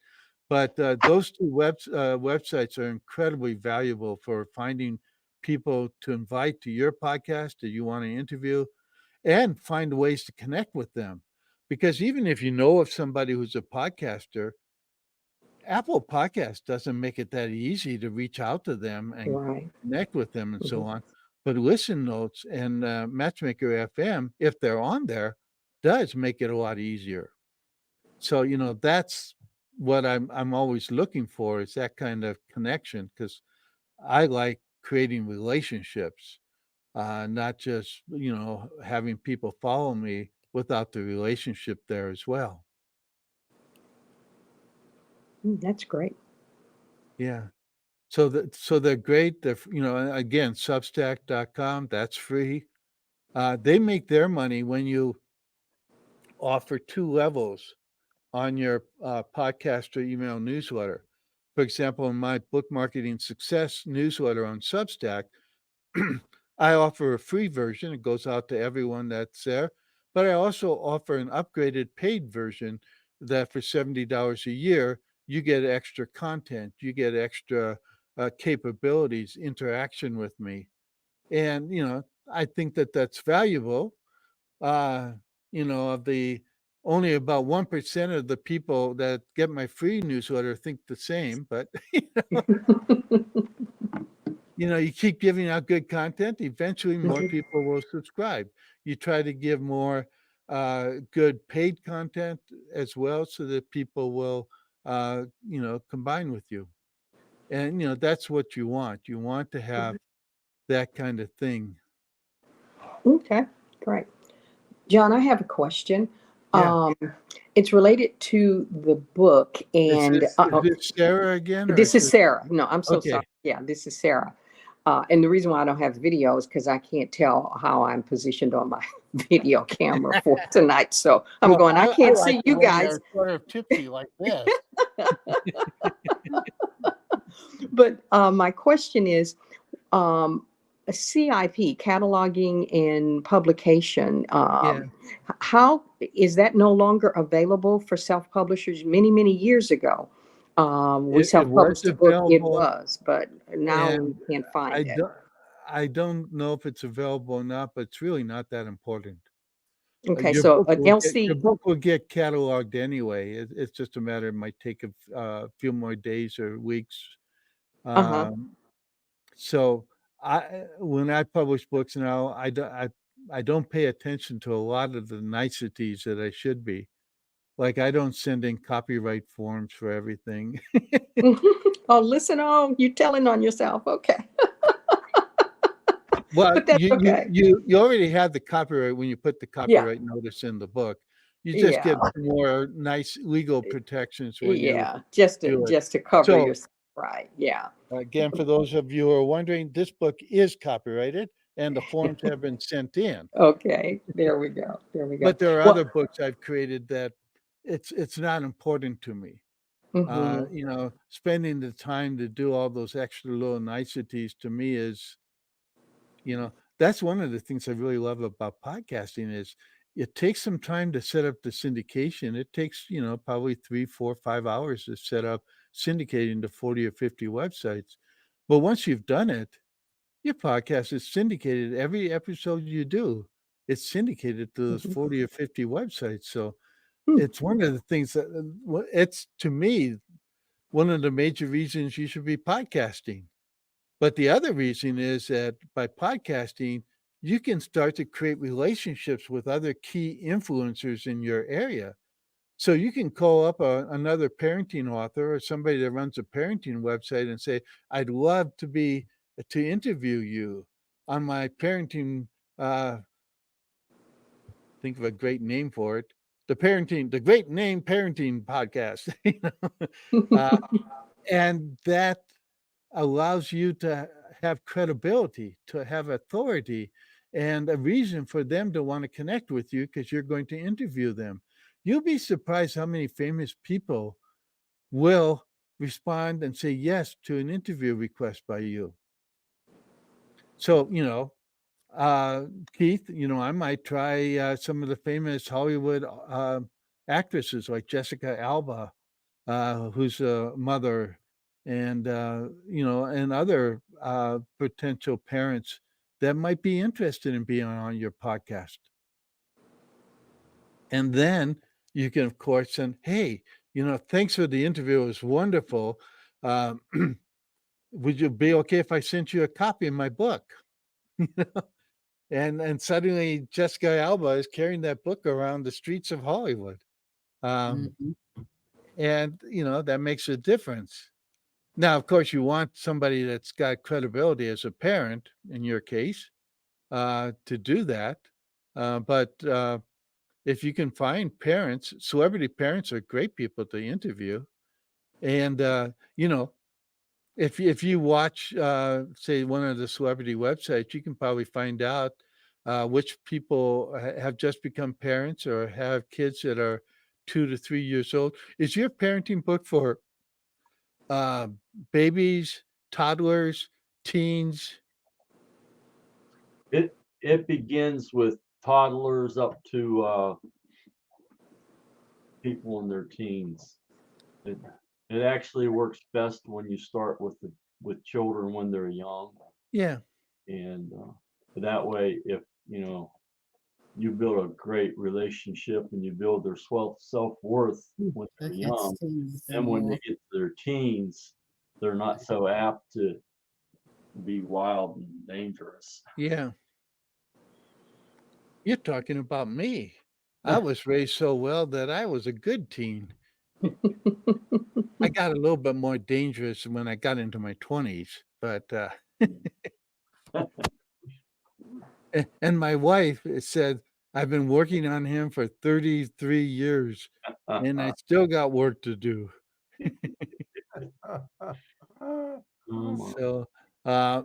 Speaker 1: But those two websites are incredibly valuable for finding people to invite to your podcast that you want to interview, and find ways to connect with them. Because even if you know of somebody who's a podcaster, Apple Podcast doesn't make it that easy to reach out to them and
Speaker 8: Right.
Speaker 1: connect with them and so
Speaker 8: Mhm.
Speaker 1: on. But Listen Notes and Matchmaker FM, if they're on there, does make it a lot easier. So, that's what I'm always looking for, is that kind of connection, because I like creating relationships, not just, having people follow me without the relationship there as well.
Speaker 8: That's great.
Speaker 1: Yeah. So they're great. They're, again, substack.com, that's free. They make their money when you offer 2 levels on your podcast or email newsletter. For example, in my book marketing success newsletter on Substack, I offer a free version. It goes out to everyone that's there. But I also offer an upgraded paid version that for $70 a year, you get extra content, you get extra capabilities, interaction with me. And, I think that that's valuable. Uh, of the only about 1% of the people that get my free newsletter think the same, but you keep giving out good content, eventually more people will subscribe. You try to give more good paid content as well, so that people will, combine with you. And, that's what you want. You want to have that kind of thing.
Speaker 8: Okay, great. John, I have a question.
Speaker 1: Yeah.
Speaker 8: It's related to the book,
Speaker 1: Is
Speaker 8: and
Speaker 1: this Sarah again, or
Speaker 8: this
Speaker 1: is
Speaker 8: is Sarah. No, I'm so sorry.
Speaker 1: okay?
Speaker 8: Yeah, this is Sarah. And the reason why I don't have the video is because I can't tell how I'm positioned on my video camera for tonight. So I'm
Speaker 1: Well,
Speaker 8: going, I can't
Speaker 1: like
Speaker 8: see
Speaker 1: it
Speaker 8: you
Speaker 1: when
Speaker 8: guys.
Speaker 1: you're sort of tipsy like this.
Speaker 8: But my question is, a CIP, cataloging and publication,
Speaker 1: Yeah.
Speaker 8: how is that no longer available for self-publishers? Many years ago, we
Speaker 1: It was
Speaker 8: self-published a book, it
Speaker 1: available,
Speaker 8: was, but now we
Speaker 1: and
Speaker 8: can't
Speaker 1: I
Speaker 8: find it.
Speaker 1: don't I don't know if it's available or not, but it's really not that important.
Speaker 8: Okay, so an
Speaker 1: Your
Speaker 8: LC,
Speaker 1: book will get cataloged anyway. It's just a matter, it might take a few more days or weeks.
Speaker 8: uh-huh.
Speaker 1: So when I publish books now, I don't pay attention to a lot of the niceties that I should be. Like, I don't send in copyright forms for everything.
Speaker 8: Oh, listen, oh, you're telling on yourself. Okay.
Speaker 1: Well,
Speaker 8: But that's okay.
Speaker 1: you already have the copyright when you put the
Speaker 8: Yeah.
Speaker 1: copyright notice in the book. You just
Speaker 8: Yeah.
Speaker 1: get more nice legal protections when you
Speaker 8: Yeah. Just
Speaker 1: do it.
Speaker 8: to cover
Speaker 1: So,
Speaker 8: yourself. Right. Yeah.
Speaker 1: again, for those of you who are wondering, this book is copyrighted and the forms have been sent in.
Speaker 8: Okay. There we go. There we go.
Speaker 1: But there are
Speaker 8: Well,
Speaker 1: other books I've created that it's not important to me.
Speaker 8: mhm.
Speaker 1: You know, spending the time to do all those extra little niceties to me is, you know, that's one of the things I really love about podcasting is it takes some time to set up the syndication. It takes, you know, probably 3, 4, 5 hours to set up syndicating to 40 or 50 websites. But once you've done it, your podcast is syndicated. Every episode you do, it's syndicated to those
Speaker 8: Mhm.
Speaker 1: 40 or 50 websites. So
Speaker 8: Hmm.
Speaker 1: it's one of the things that it's, to me, one of the major reasons you should be podcasting. But the other reason is that by podcasting, you can start to create relationships with other key influencers in your area. So you can call up another parenting author or somebody that runs a parenting website and say, "I'd love to interview you on my parenting." Think of a great name for it. The Great Name Parenting Podcast. You know? uh, and that allows you to have credibility, to have authority, and a reason for them to want to connect with you because you're going to interview them. You'll be surprised how many famous people will respond and say yes to an interview request by you. So, you know, Keith, you know, I might try some of the famous Hollywood actresses like Jessica Alba, who's a mother, and you know, and other potential parents that might be interested in being on your podcast. And then you can, of course, send, "Hey, you know, thanks for the interview. It was wonderful. Um, would you be okay if I sent you a copy of my book?" And suddenly Jessica Alba is carrying that book around the streets of Hollywood. Um,
Speaker 4: Mhm.
Speaker 1: and you know, that makes a difference. Now, of course, you want somebody that's got credibility as a parent, in your case, to do that. But if you can find parents, celebrity parents are great people to interview. And you know, if you watch, say, one of the celebrity websites, you can probably find out which people have just become parents or have kids that are 2 to 3 years old. Is your parenting book for uh, babies, toddlers, teens?
Speaker 2: It begins with toddlers up to people in their teens. It it actually works best when you start with children when they're young,
Speaker 1: Yeah,
Speaker 2: and that way, if you know you build a great relationship and you build their self-worth when
Speaker 4: I
Speaker 2: they're
Speaker 4: can't
Speaker 2: young,
Speaker 4: stand this
Speaker 2: and when they
Speaker 4: anymore.
Speaker 2: get to their teens, they're not so apt to be wild and dangerous.
Speaker 1: yeah. You're talking about me. I was raised so well that I was a good teen. I got a little bit more dangerous when I got into my 20s, but and my wife said, "I've been working on him for 33 years, and I still got work to do."
Speaker 2: Oh, my.
Speaker 1: So, uh,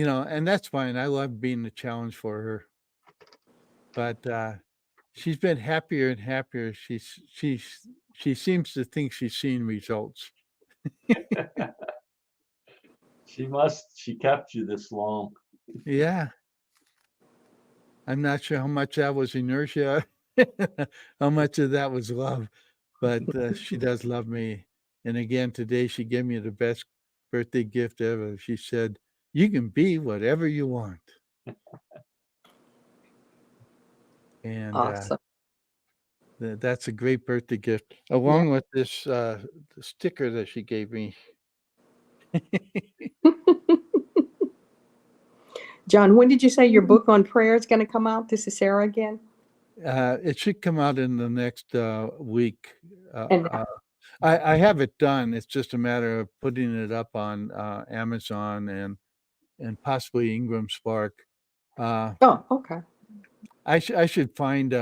Speaker 1: and that's fine. I love being a challenge for her. But she's been happier and happier. She seems to think she's seeing results.
Speaker 2: She kept you this long.
Speaker 1: Yeah. I'm not sure how much that was inertia, how much of that was love, but she does love me. And again, today she gave me the best birthday gift ever. She said, "You can be whatever you want." And
Speaker 8: Awesome.
Speaker 1: that's a great birthday gift, along with this sticker that she gave me.
Speaker 8: John, when did you say your book on prayer is going to come out? This is Sarah again.
Speaker 1: It should come out in the next week.
Speaker 8: And
Speaker 1: I have it done. It's just a matter of putting it up on Amazon and possibly Ingram Spark.
Speaker 8: oh, okay.
Speaker 1: I should find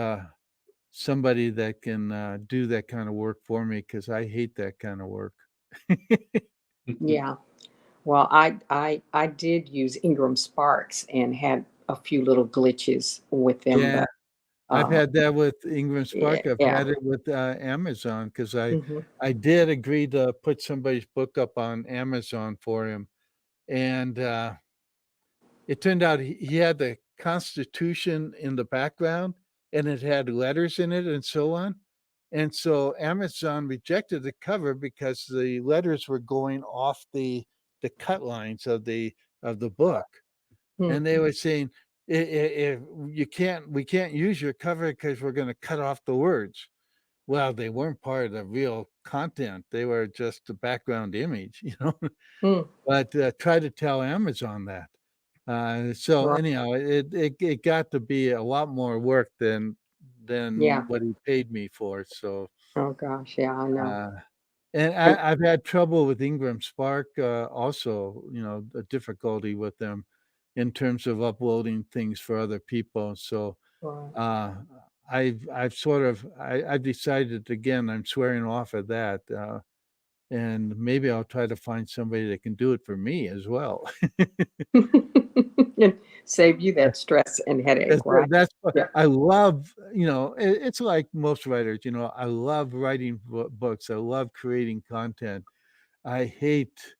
Speaker 1: somebody that can do that kind of work for me, because I hate that kind of work.
Speaker 8: Yeah. Well, I did use Ingram Sparks and had a few little glitches with them.
Speaker 1: Yeah,
Speaker 8: But,
Speaker 1: I've had that with Ingram Spark. I've
Speaker 8: yeah.
Speaker 1: had it with Amazon, because
Speaker 8: Mhm.
Speaker 1: I did agree to put somebody's book up on Amazon for him, and it turned out he had the Constitution in the background, and it had letters in it and so on. And so Amazon rejected the cover because the letters were going off the cut lines of the book.
Speaker 8: Hmm.
Speaker 1: And they were saying, if we can't use your cover because we're going to cut off the words. Well, they weren't part of the real content. They were just the background image,
Speaker 8: Hmm.
Speaker 1: But try to tell Amazon that. So
Speaker 8: Right.
Speaker 1: anyhow, it got to be a lot more work than
Speaker 8: Yeah.
Speaker 1: what he paid me for. So,
Speaker 8: Oh gosh. Yeah, I know.
Speaker 1: and
Speaker 8: And
Speaker 1: I've had trouble with Ingram Spark, also, the difficulty with them in terms of uploading things for other people. So,
Speaker 8: right.
Speaker 1: I've decided, again, I'm swearing off of that. And maybe I'll try to find somebody that can do it for me as well.
Speaker 8: And save you that stress and headache, right?
Speaker 1: That's what
Speaker 8: Yeah.
Speaker 1: I love. It's like most writers. I love writing books. I love creating content. I hate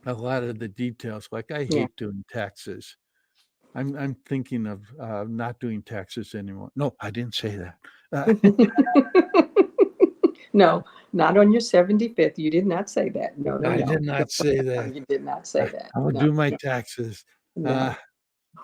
Speaker 1: a lot of the details. Like I
Speaker 8: Yeah.
Speaker 1: hate doing taxes. I'm thinking of not doing taxes anymore. No, I didn't say that.
Speaker 8: No, not on your 75th. You did not say that. No, no,
Speaker 1: I
Speaker 8: no.
Speaker 1: did not say
Speaker 8: No,
Speaker 1: that.
Speaker 8: you did not say that.
Speaker 1: I will
Speaker 8: No,
Speaker 1: do my
Speaker 8: no,
Speaker 1: taxes.
Speaker 8: no.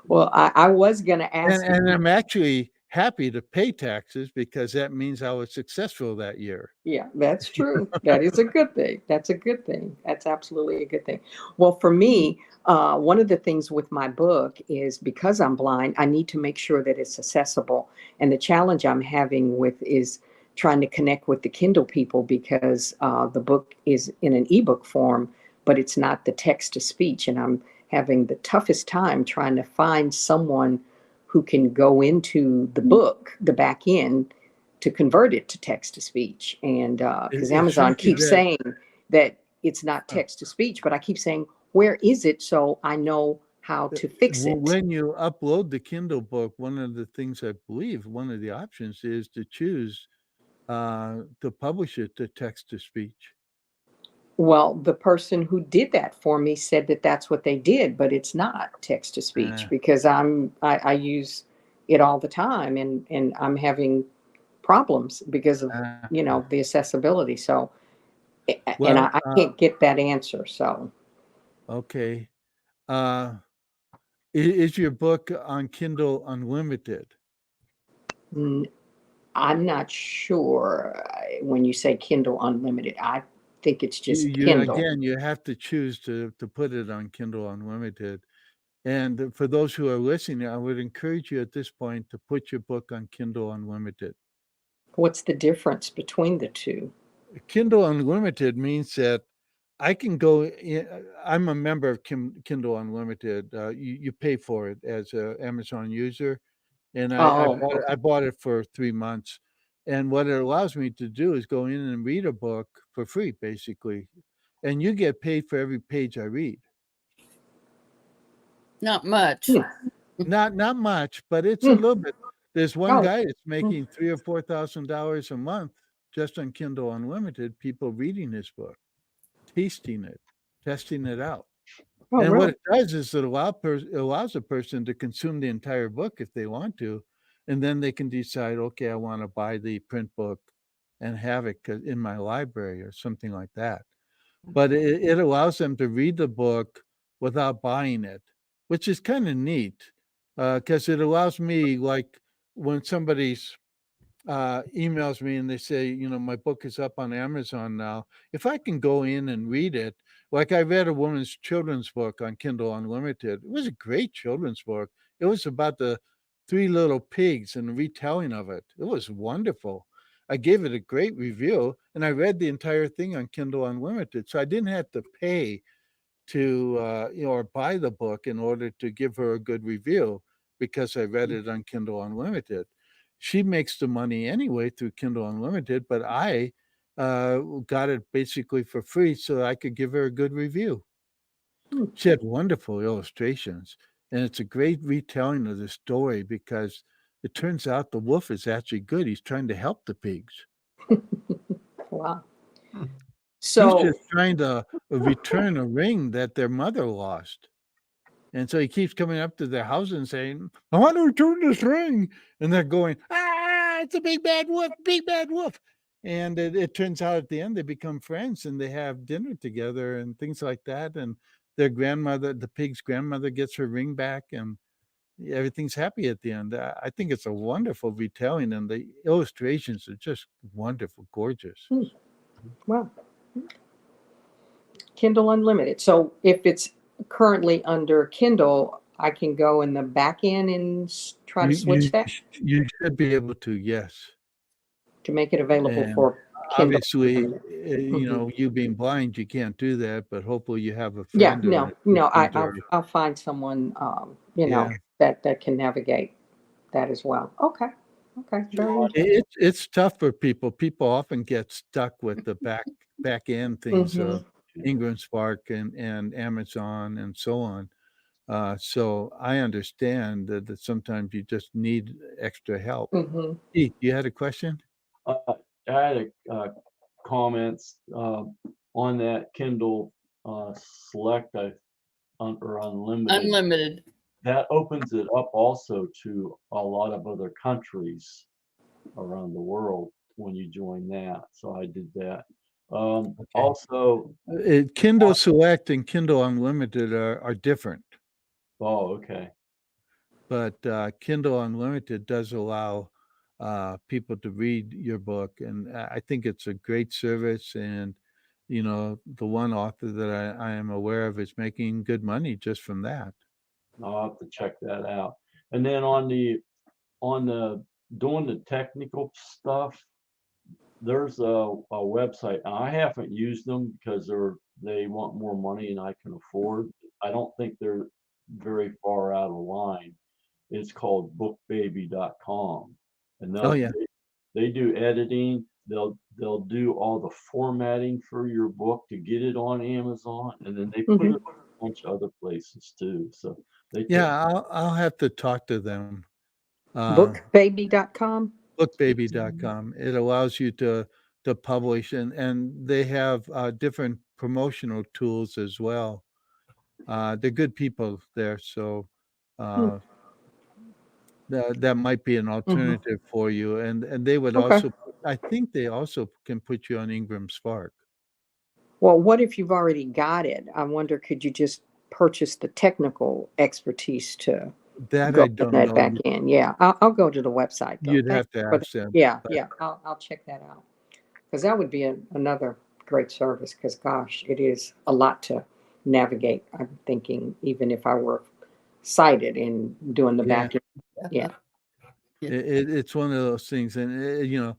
Speaker 8: Well, I was going to ask you.
Speaker 1: And I'm actually happy to pay taxes, because that means I was successful that year.
Speaker 8: Yeah, that's true. That is a good thing. That's a good thing. That's absolutely a good thing. Well, for me, one of the things with my book is, because I'm blind, I need to make sure that it's accessible. And the challenge I'm having with is trying to connect with the Kindle people, because the book is in an ebook form, but it's not the text to speech. And I'm having the toughest time trying to find someone who can go into the book, the back end, to convert it to text to speech. And because
Speaker 1: It's
Speaker 8: Amazon
Speaker 1: tricky
Speaker 8: keeps saying that it's not text to speech, but I keep saying, where is it? So I know how to fix it.
Speaker 1: When you upload the Kindle book, one of the things, I believe, one of the options is to choose to publish it to text to speech.
Speaker 8: Well, the person who did that for me said that that's what they did, but it's not text to speech, because I use it all the time, and I'm having problems because of the accessibility. So, and
Speaker 1: Well,
Speaker 8: I can't get that answer. So,
Speaker 1: okay. Is your book on Kindle Unlimited?
Speaker 8: I'm not sure. When you say Kindle Unlimited, I think it's just
Speaker 1: You
Speaker 8: Kindle.
Speaker 1: again, you have to choose to put it on Kindle Unlimited. And for those who are listening, I would encourage you at this point to put your book on Kindle Unlimited.
Speaker 8: What's the difference between the two?
Speaker 1: Kindle Unlimited means that I can go in, I'm a member of Kindle Unlimited. You pay for it as an Amazon user. And
Speaker 8: Oh, okay.
Speaker 1: I bought it for 3 months. And what it allows me to do is go in and read a book for free, basically. And you get paid for every page I read.
Speaker 4: Not much.
Speaker 1: Not much, but it's a
Speaker 8: Hmm.
Speaker 1: little bit. There's one
Speaker 8: Oh.
Speaker 1: guy that's making $3,000 or $4,000 a month just on Kindle Unlimited. People reading his book, tasting it, testing it out.
Speaker 8: Oh,
Speaker 1: And what
Speaker 8: really?
Speaker 1: it does is it allows a person to consume the entire book if they want to, and then they can decide, okay, I want to buy the print book and have it in my library or something like that. But it allows them to read the book without buying it, which is kind of neat because it allows me, like when somebody's emails me and they say, you know, my book is up on Amazon now. If I can go in and read it, like I read a woman's children's book on Kindle Unlimited. It was a great children's book. It was about the three little pigs and a retelling of it. It was wonderful. I gave it a great review and I read the entire thing on Kindle Unlimited. So I didn't have to pay to you know, or buy the book in order to give her a good review because I read it on Kindle Unlimited. She makes the money anyway through Kindle Unlimited, but I got it basically for free so I could give her a good review.
Speaker 8: Hmm.
Speaker 1: She had wonderful illustrations, and it's a great retelling of the story because it turns out the wolf is actually good. He's trying to help the pigs.
Speaker 8: Wow.
Speaker 6: Hmm.
Speaker 1: He's
Speaker 8: So,
Speaker 1: just trying to return a ring that their mother lost. And so he keeps coming up to their house and saying, I want to return this ring. And they're going, it's a big bad wolf, big bad wolf. And it turns out at the end they become friends and they have dinner together and things like that. And their grandmother, the pig's grandmother, gets her ring back and everything's happy at the end. I think it's a wonderful retelling and the illustrations are just wonderful, gorgeous.
Speaker 8: wow. Kindle Unlimited. So if it's currently under Kindle, I can go in the back end and try to switch that
Speaker 1: You should be able to, yes.
Speaker 8: to make it available
Speaker 1: And
Speaker 8: for Kindle.
Speaker 1: obviously, you
Speaker 8: Mhm.
Speaker 1: know, you being blind, you can't do that, but hopefully you have a
Speaker 8: Yeah,
Speaker 1: friend or an
Speaker 8: no,
Speaker 1: assistant or
Speaker 8: I'll find someone, you know,
Speaker 1: yeah.
Speaker 8: that can navigate that as well. Okay, very interesting.
Speaker 1: It's tough for people. People often get stuck with the back end things of Ingram Spark and Amazon and so on. So I understand that sometimes you just need extra help.
Speaker 8: Mhm.
Speaker 1: Keith, you had a question?
Speaker 2: I had comments on that Kindle Select or Unlimited.
Speaker 4: Unlimited.
Speaker 2: That opens it up also to a lot of other countries around the world when you join that. So I did that. Also,
Speaker 1: Kindle Select and Kindle Unlimited are different.
Speaker 2: oh, okay.
Speaker 1: But Kindle Unlimited does allow people to read your book, and I think it's a great service. And you know, the one author that I am aware of is making good money just from that.
Speaker 2: I'll have to check that out. And then on the doing the technical stuff, there's a website. Now, I haven't used them because they want more money than I can afford. I don't think they're very far out of line. It's called bookbaby.com. And
Speaker 1: Oh yeah,
Speaker 2: they do editing. They'll do all the formatting for your book to get it on Amazon, and then they put it on a bunch of other places too. So they take
Speaker 1: yeah. I'll have to talk to them.
Speaker 8: Bookbaby.com.
Speaker 1: Bookbaby.com. It allows you to publish, and they have different promotional tools as well. They're good people there, so uh, that might be an alternative for you. And they would
Speaker 8: Okay.
Speaker 1: also, I think they also can put you on Ingram Spark.
Speaker 8: Well, what if you've already got it? I wonder, could you just purchase the technical expertise to
Speaker 1: That
Speaker 8: go
Speaker 1: I
Speaker 8: in
Speaker 1: don't
Speaker 8: that
Speaker 1: know.
Speaker 8: back end? Yeah, I'll go to the website though.
Speaker 1: You'd
Speaker 8: Thank
Speaker 1: have to
Speaker 8: you for
Speaker 1: ask them.
Speaker 8: yeah,
Speaker 1: but
Speaker 8: yeah. I'll check that out because that would be another great service. Because gosh, it is a lot to navigate. I'm thinking even if I were sighted and doing the
Speaker 1: Yeah.
Speaker 8: back end. Yeah.
Speaker 1: It's one of those things, and you know,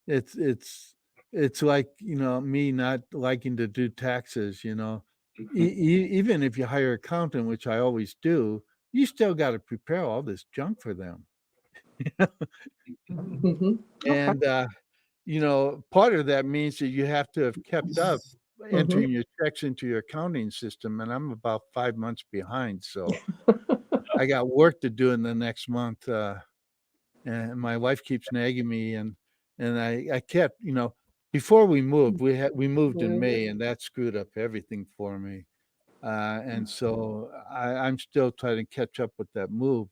Speaker 1: it's like, you know, me not liking to do taxes. You know, even if you hire an accountant, which I always do, you still got to prepare all this junk for them.
Speaker 8: Okay.
Speaker 1: And you know, part of that means that you have to have kept up entering your checks into your accounting system, and I'm about 5 months behind. So I got work to do in the next month. And my wife keeps nagging me, and I kept, before we moved, we moved in May, and that screwed up everything for me. And so I'm still trying to catch up with that move,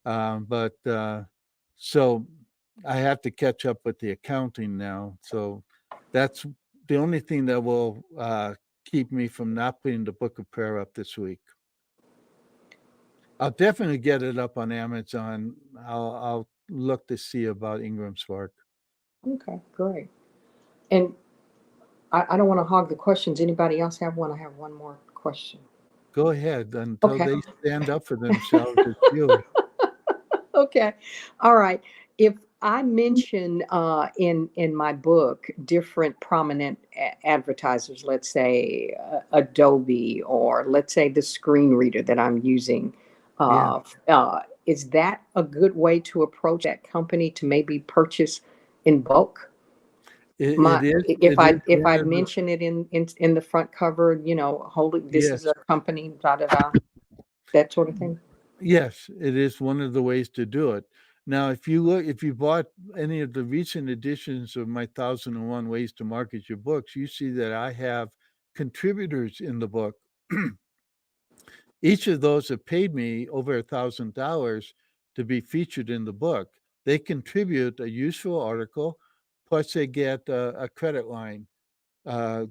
Speaker 1: but so I have to catch up with the accounting now. So that's the only thing that will keep me from not putting the Book of Prayer up this week. I'll definitely get it up on Amazon. I'll look to see about Ingram Spark.
Speaker 8: Okay, great. And I don't want to hog the questions. Anybody else have one? I have one more question.
Speaker 1: Go ahead until
Speaker 8: Okay.
Speaker 1: they stand up for themselves. It's you.
Speaker 8: Okay. All right. If I mention in my book different prominent advertisers, let's say Adobe, or let's say the screen reader that I'm using,
Speaker 1: Yeah.
Speaker 8: is that a good way to approach that company to maybe purchase in bulk?
Speaker 1: It is.
Speaker 8: If
Speaker 1: It is
Speaker 8: I
Speaker 1: one of the,
Speaker 8: mention it in the front cover, holding this is
Speaker 1: yes.
Speaker 8: a company, da da da, that sort of thing.
Speaker 1: Yes, it is one of the ways to do it. Now, if you bought any of the recent editions of my 1001 Ways to Market Your Books, you see that I have contributors in the book. Each of those have paid me over $1,000 to be featured in the book. They contribute a useful article, plus they get a credit line,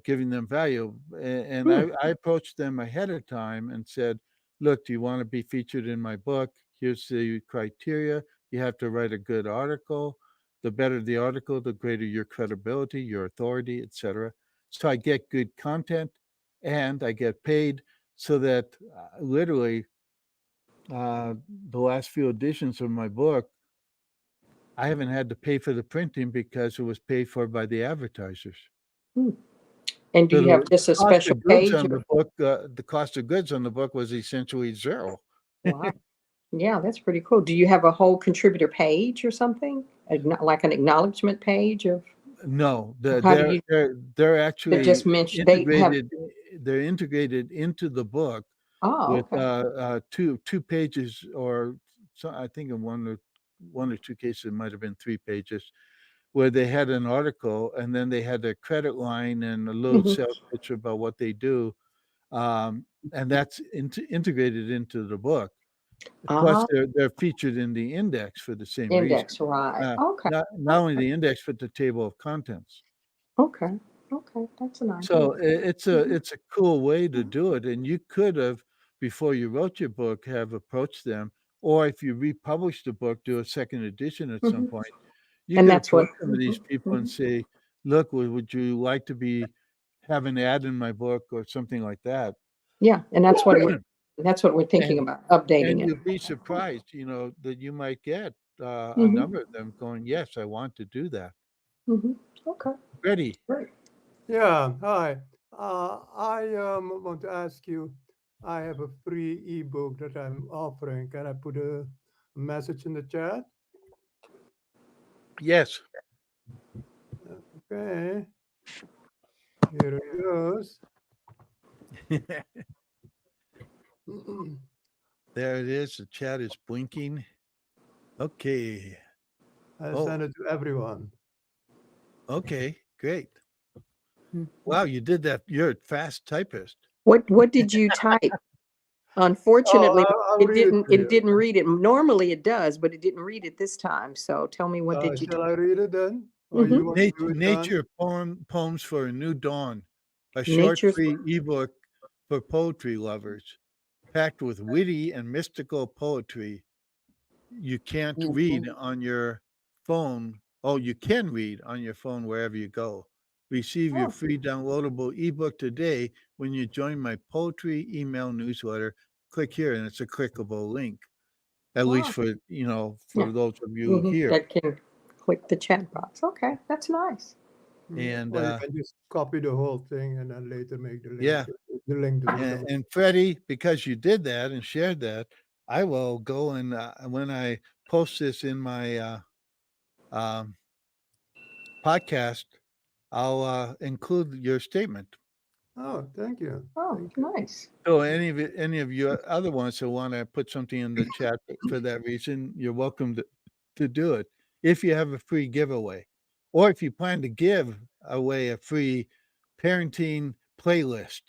Speaker 1: giving them value. And I approached them ahead of time and said, look, do you want to be featured in my book? Here's the criteria. You have to write a good article. The better the article, the greater your credibility, your authority, etc. So I get good content and I get paid, so that literally the last few editions of my book, I haven't had to pay for the printing because it was paid for by the advertisers.
Speaker 8: And do
Speaker 1: So
Speaker 8: you have
Speaker 1: the
Speaker 8: just a
Speaker 1: cost
Speaker 8: special
Speaker 1: of goods
Speaker 8: page?
Speaker 1: on the book, the cost of goods on the book was essentially zero.
Speaker 8: Wow. Yeah, that's pretty cool. Do you have a whole contributor page or something? Like an acknowledgement page of
Speaker 1: No,
Speaker 8: how do you
Speaker 1: they're actually
Speaker 8: just mention they have?
Speaker 1: integrated. They're integrated into the book
Speaker 8: Oh,
Speaker 1: with
Speaker 8: okay.
Speaker 1: two pages, or so I think in one or two cases it might have been 3 pages, where they had an article and then they had a credit line and a little
Speaker 8: Mhm.
Speaker 1: sales pitch about what they do, and that's integrated into the book. Plus,
Speaker 8: Ah,
Speaker 1: they're featured in the index for the same reason.
Speaker 8: index, right.
Speaker 1: Uh,
Speaker 8: Okay.
Speaker 1: not only the index, but the table of contents.
Speaker 8: Okay. Okay. That's an idea.
Speaker 1: So it's a cool way to do it, and you could have, before you wrote your book, have approached them, or if you republish the book, do a second edition at some
Speaker 8: Mhm.
Speaker 1: point. You
Speaker 8: And
Speaker 1: could
Speaker 8: that's what.
Speaker 1: approach some of these people and
Speaker 8: Mhm.
Speaker 1: say, "Look, would you like to have an ad in my book or something like that?"
Speaker 8: Yeah, and that's what we're thinking
Speaker 1: And
Speaker 8: about updating it.
Speaker 1: you'd be surprised, that you might get a
Speaker 8: Mhm.
Speaker 1: number of them going, "Yes, I want to do that."
Speaker 8: Mhm. Okay.
Speaker 1: Ready?
Speaker 8: Great.
Speaker 6: Yeah, hi. I want to ask you, I have a free ebook that I'm offering. Can I put a message in the chat?
Speaker 1: Yes.
Speaker 6: Okay, here it goes.
Speaker 1: There it is. The chat is blinking. Okay.
Speaker 6: I
Speaker 1: Oh,
Speaker 6: send it to everyone.
Speaker 1: okay. Great.
Speaker 8: Mhm.
Speaker 1: Wow, you did that. You're a fast typist.
Speaker 8: What did you type? Unfortunately,
Speaker 6: I'll read it to
Speaker 8: it
Speaker 6: you.
Speaker 8: didn't read it. Normally it does, but it didn't read it this time. So tell me, what did you
Speaker 6: Shall
Speaker 8: type?
Speaker 6: I read it then? Or
Speaker 8: Mhm.
Speaker 6: you want to do it, Don?
Speaker 1: Nature Poems for a New Dawn, a short
Speaker 8: Nature's.
Speaker 1: free ebook for poetry lovers, packed with witty and mystical poetry you can't read on your phone. Oh, you can read on your phone wherever you go. Receive your
Speaker 8: Oh,
Speaker 1: free downloadable ebook today when you join my poetry email newsletter. Click here, and it's a clickable link, at least
Speaker 8: wow.
Speaker 1: for
Speaker 8: Yeah.
Speaker 1: those of you here.
Speaker 8: That can click the chat box. Okay, that's nice.
Speaker 1: And
Speaker 6: Or you can just copy the whole thing and then later make the link.
Speaker 1: yeah,
Speaker 6: The link to the
Speaker 1: and Freddie, because you did that and shared that, I will go and when I post this in my um, podcast, I'll include your statement.
Speaker 6: Oh, thank you.
Speaker 8: Oh,
Speaker 6: Thank you.
Speaker 8: nice.
Speaker 1: So any of you other ones that want to put something in the chat for that reason, you're welcome to do it. If you have a free giveaway, or if you plan to give away a free parenting playlist,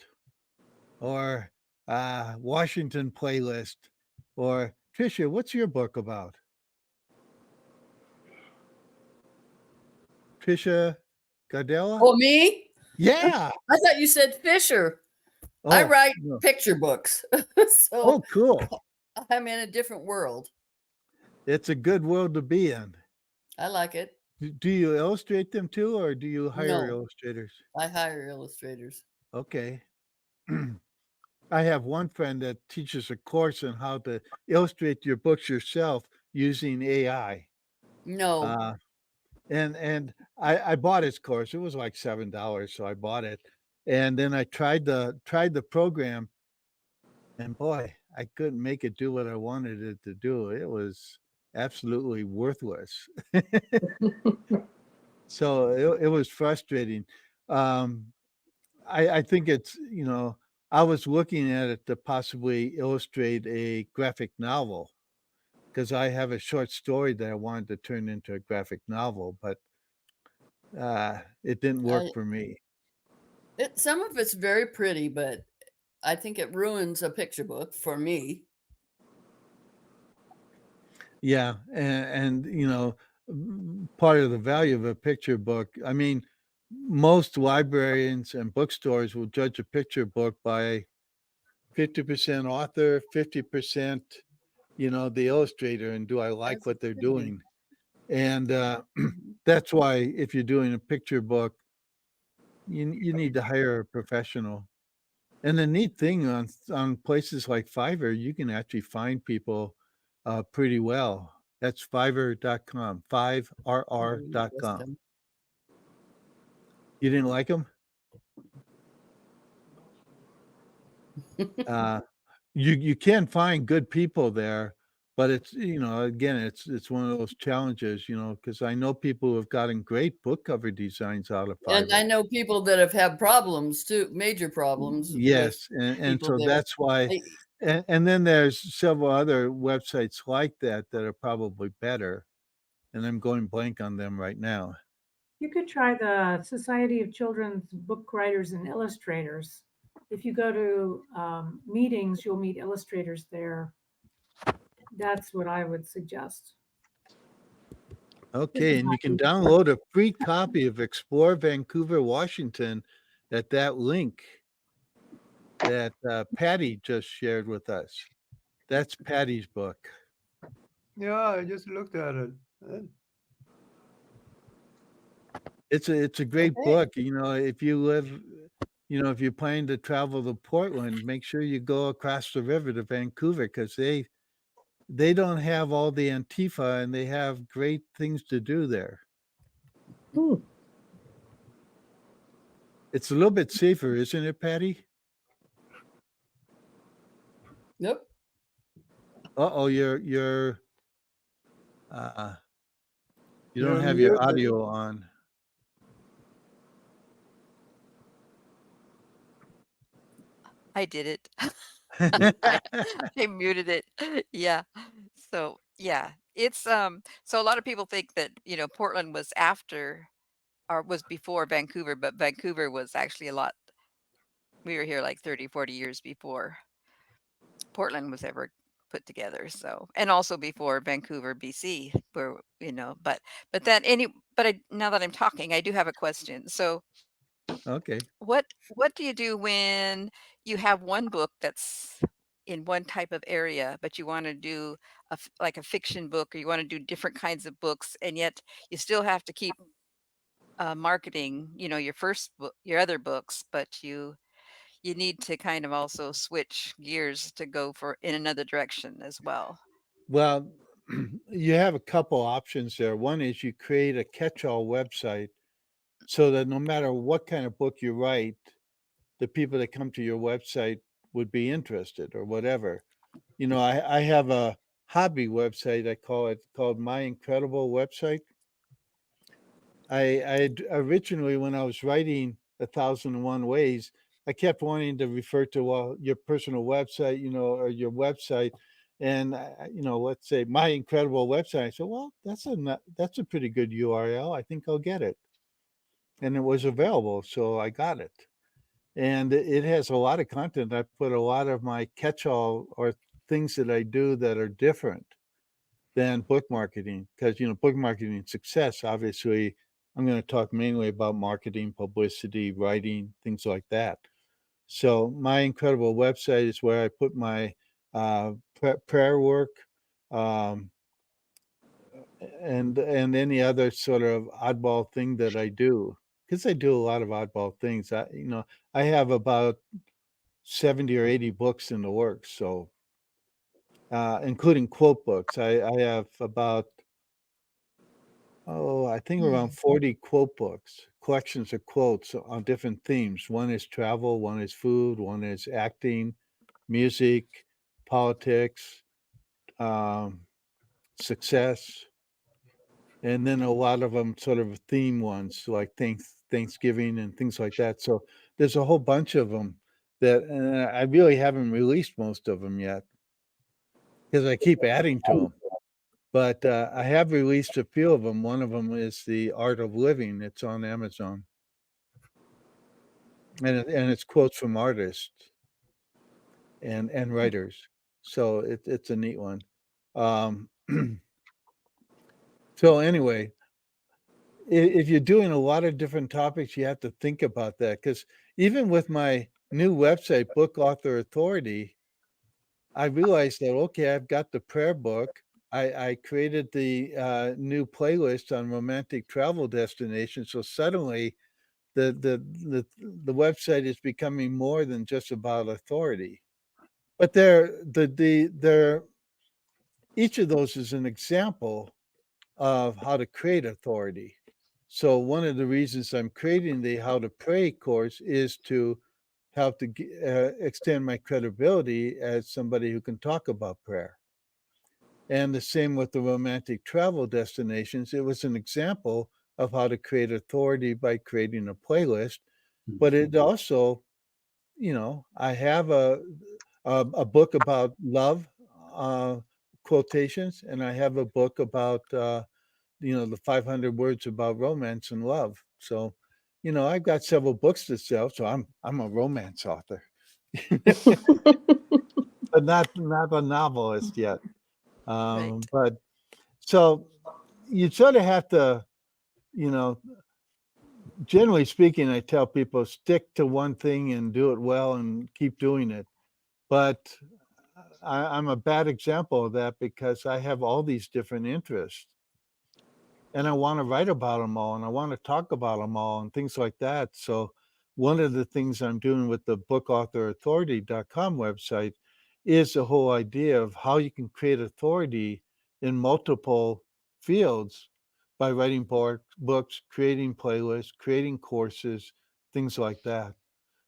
Speaker 1: or Washington playlist, or Tricia, what's your book about? Tricia Gardella?
Speaker 4: Oh, me?
Speaker 1: Yeah.
Speaker 4: I thought you said Fisher. I
Speaker 1: Oh,
Speaker 4: write
Speaker 1: no.
Speaker 4: picture books. So
Speaker 1: Oh, cool.
Speaker 4: I'm in a different world.
Speaker 1: It's a good world to be in.
Speaker 4: I like it.
Speaker 1: Do you illustrate them too, or do you hire
Speaker 4: No.
Speaker 1: illustrators?
Speaker 4: I hire illustrators.
Speaker 1: Okay. I have one friend that teaches a course on how to illustrate your books yourself using AI.
Speaker 4: No.
Speaker 1: Uh, and I bought his course. It was like $7, so I bought it. And then I tried the program, and boy, I couldn't make it do what I wanted it to do. It was absolutely worthless. So it was frustrating. Um, I think it's, I was looking at it to possibly illustrate a graphic novel because I have a short story that I wanted to turn into a graphic novel, but it didn't work
Speaker 4: I,
Speaker 1: for me.
Speaker 4: some of it's very pretty, but I think it ruins a picture book for me.
Speaker 1: Yeah, and part of the value of a picture book. I mean, most librarians and bookstores will judge a picture book by 50% author, 50%, the illustrator, and do I like
Speaker 4: That's
Speaker 1: what they're
Speaker 4: pretty.
Speaker 1: doing? And
Speaker 4: Mhm.
Speaker 1: that's why if you're doing a picture book, you need to hire a professional. And the neat thing on places like Fiverr, you can actually find people pretty well. That's fiverr.com,
Speaker 4: Just,
Speaker 1: 5rr.com. You didn't like them? Uh, you can find good people there, but it's, again, it's one of those challenges, because I know people who have gotten great book cover designs out of
Speaker 4: and I
Speaker 1: Fiverr.
Speaker 4: know people that have had problems too, major problems with
Speaker 1: Yes, and
Speaker 4: people
Speaker 1: so
Speaker 4: there.
Speaker 1: that's why,
Speaker 4: They-
Speaker 1: and then there's several other websites like that that are probably better, and I'm going blank on them right now.
Speaker 5: You could try the Society of Children's Book Writers and Illustrators. If you go to meetings, you'll meet illustrators there. That's what I would suggest.
Speaker 1: Okay, and you can download a free copy of Explore Vancouver, Washington at that link that Patty just shared with us. That's Patty's book.
Speaker 6: Yeah, I just looked at it.
Speaker 1: It's a great
Speaker 4: Okay.
Speaker 1: book. If you live, if you're planning to travel to Portland, make sure you go across the river to Vancouver because they don't have all the Antifa and they have great things to do there.
Speaker 8: Hmm.
Speaker 1: It's a little bit safer, isn't it, Patty?
Speaker 4: Nope.
Speaker 1: Uh-oh, you don't
Speaker 6: You're
Speaker 1: have your
Speaker 6: muted.
Speaker 1: audio on.
Speaker 3: I did it. I muted it. Yeah. So yeah, it's so a lot of people think that, Portland was after or was before Vancouver, but Vancouver was actually a lot. We were here like 30, 40 years before Portland was ever put together. So, and also before Vancouver, BC, where, but that but now that I'm talking, I do have a question. So,
Speaker 1: Okay.
Speaker 3: what do you do when you have one book that's in one type of area, but you want to do like a fiction book, or you want to do different kinds of books, and yet you still have to keep marketing, your first book, your other books, but you need to kind of also switch gears to go for in another direction as well.
Speaker 1: Well, you have a couple options there. One is you create a catch-all website so that no matter what kind of book you write, the people that come to your website would be interested or whatever. I have a hobby website, I call it, called My Incredible Website. I originally, when I was writing 1001 Ways, I kept wanting to refer to, well, your personal website, or your website. And, let's say my incredible website. I said, well, that's a pretty good URL. I think I'll get it. And it was available. So I got it. And it has a lot of content. I put a lot of my catch-all or things that I do that are different than book marketing, because book marketing success, obviously I'm going to talk mainly about marketing, publicity, writing, things like that. So my incredible website is where I put my prayer work, um, and any other sort of oddball thing that I do, because I do a lot of oddball things. I have about 70 or 80 books in the works, so including quote books. I have about, I think around 40 quote books, collections of quotes on different themes. One is travel, one is food, one is acting, music, politics, um, success, and then a lot of them sort of theme ones like Thanksgiving and things like that. So there's a whole bunch of them that I really haven't released most of them yet because I keep adding to them. But I have released a few of them. One of them is The Art of Living. It's on Amazon. And it's quotes from artists and writers. So it's a neat one. So anyway, if you're doing a lot of different topics, you have to think about that. Because even with my new website, Book Author Authority, I realized that, okay, I've got the prayer book. I created the new playlist on romantic travel destinations. So suddenly the website is becoming more than just about authority. But each of those is an example of how to create authority. So one of the reasons I'm creating the How to Pray course is to help to extend my credibility as somebody who can talk about prayer. And the same with the romantic travel destinations. It was an example of how to create authority by creating a playlist. But it also, I have a book about love quotations, and I have a book about the 500 words about romance and love. So, I've got several books to sell, so I'm a romance author, but not a novelist yet.
Speaker 3: Right.
Speaker 1: But so you sort of have to, you know, generally speaking, I tell people stick to one thing and do it well and keep doing it. But I'm a bad example of that because I have all these different interests. And I want to write about them all and I want to talk about them all and things like that. So one of the things I'm doing with the bookauthorauthority.com website is the whole idea of how you can create authority in multiple fields by writing books, creating playlists, creating courses, things like that.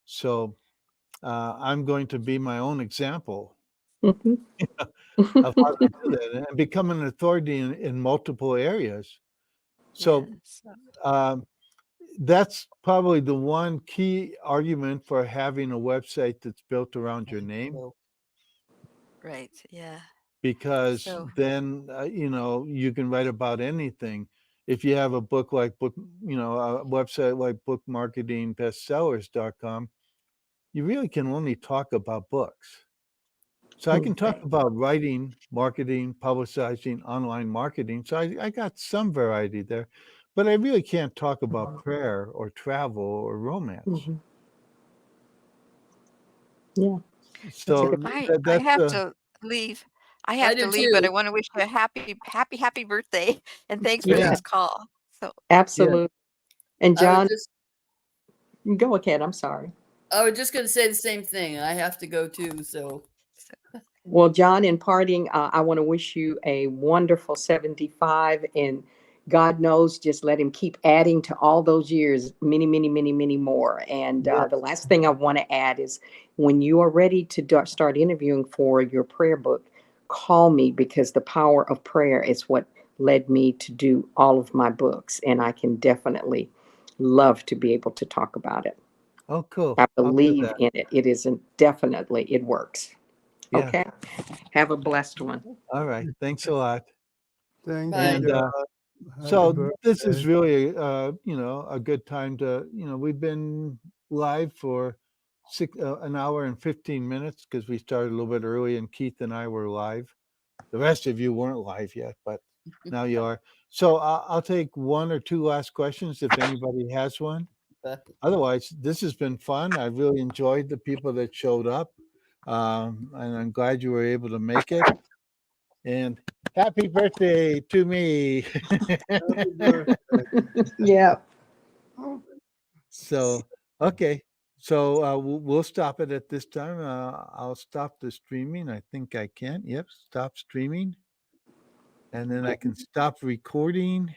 Speaker 1: So I'm going to be my own example
Speaker 8: Mhm.
Speaker 1: of how to do that and become an authority in multiple areas. So
Speaker 3: Yes.
Speaker 1: um, that's probably the one key argument for having a website that's built around your name,
Speaker 3: Right. Yeah.
Speaker 1: because
Speaker 3: So
Speaker 1: then you can write about anything. If you have a book like a website like bookmarketingbestsellers.com, you really can only talk about books. So I can talk
Speaker 8: Okay.
Speaker 1: about writing, marketing, publicizing, online marketing. So I got some variety there, but I really can't talk about prayer or travel or romance.
Speaker 8: Mhm. Yeah, that's a
Speaker 1: So
Speaker 8: good.
Speaker 3: I have to leave. I
Speaker 4: I
Speaker 3: have to
Speaker 4: do
Speaker 3: leave, but I
Speaker 4: too.
Speaker 3: want to wish you a happy birthday and thanks for
Speaker 8: Yeah,
Speaker 3: this call. So
Speaker 1: yeah,
Speaker 8: absolutely. And
Speaker 4: I was
Speaker 8: John,
Speaker 4: just
Speaker 8: go ahead. I'm sorry.
Speaker 4: I was just going to say the same thing. I have to go too. So
Speaker 8: Well, John, in parting, I want to wish you a wonderful 75, and God knows, just let him keep adding to all those years, many, many, many, many more. And
Speaker 1: yeah,
Speaker 8: the last thing I want to add is when you are ready to start interviewing for your prayer book, call me, because the power of prayer is what led me to do all of my books. And I can definitely love to be able to talk about it.
Speaker 1: Oh, cool.
Speaker 8: I
Speaker 1: I'll do
Speaker 8: believe
Speaker 1: that.
Speaker 8: in it. It isn't definitely, it works.
Speaker 1: Yeah.
Speaker 8: Okay. Have a blessed one.
Speaker 1: All right. Thanks a lot.
Speaker 6: Thank
Speaker 4: Bye.
Speaker 1: And
Speaker 6: you. Happy
Speaker 1: so this is
Speaker 6: birthday.
Speaker 1: really, you know, a good time to, you know, we've been live for an hour and 15 minutes because we started a little bit early and Keith and I were live. The rest of you weren't live yet, but now you are. So I'll take one or two last questions if anybody has one. Otherwise, this has been fun. I really enjoyed the people that showed up. And I'm glad you were able to make it. And happy birthday to me.
Speaker 6: Happy birthday.
Speaker 8: Yeah.
Speaker 1: So, okay. So we'll stop it at this time. I'll stop the streaming. I think I can. Yep, stop streaming. And then I can stop recording.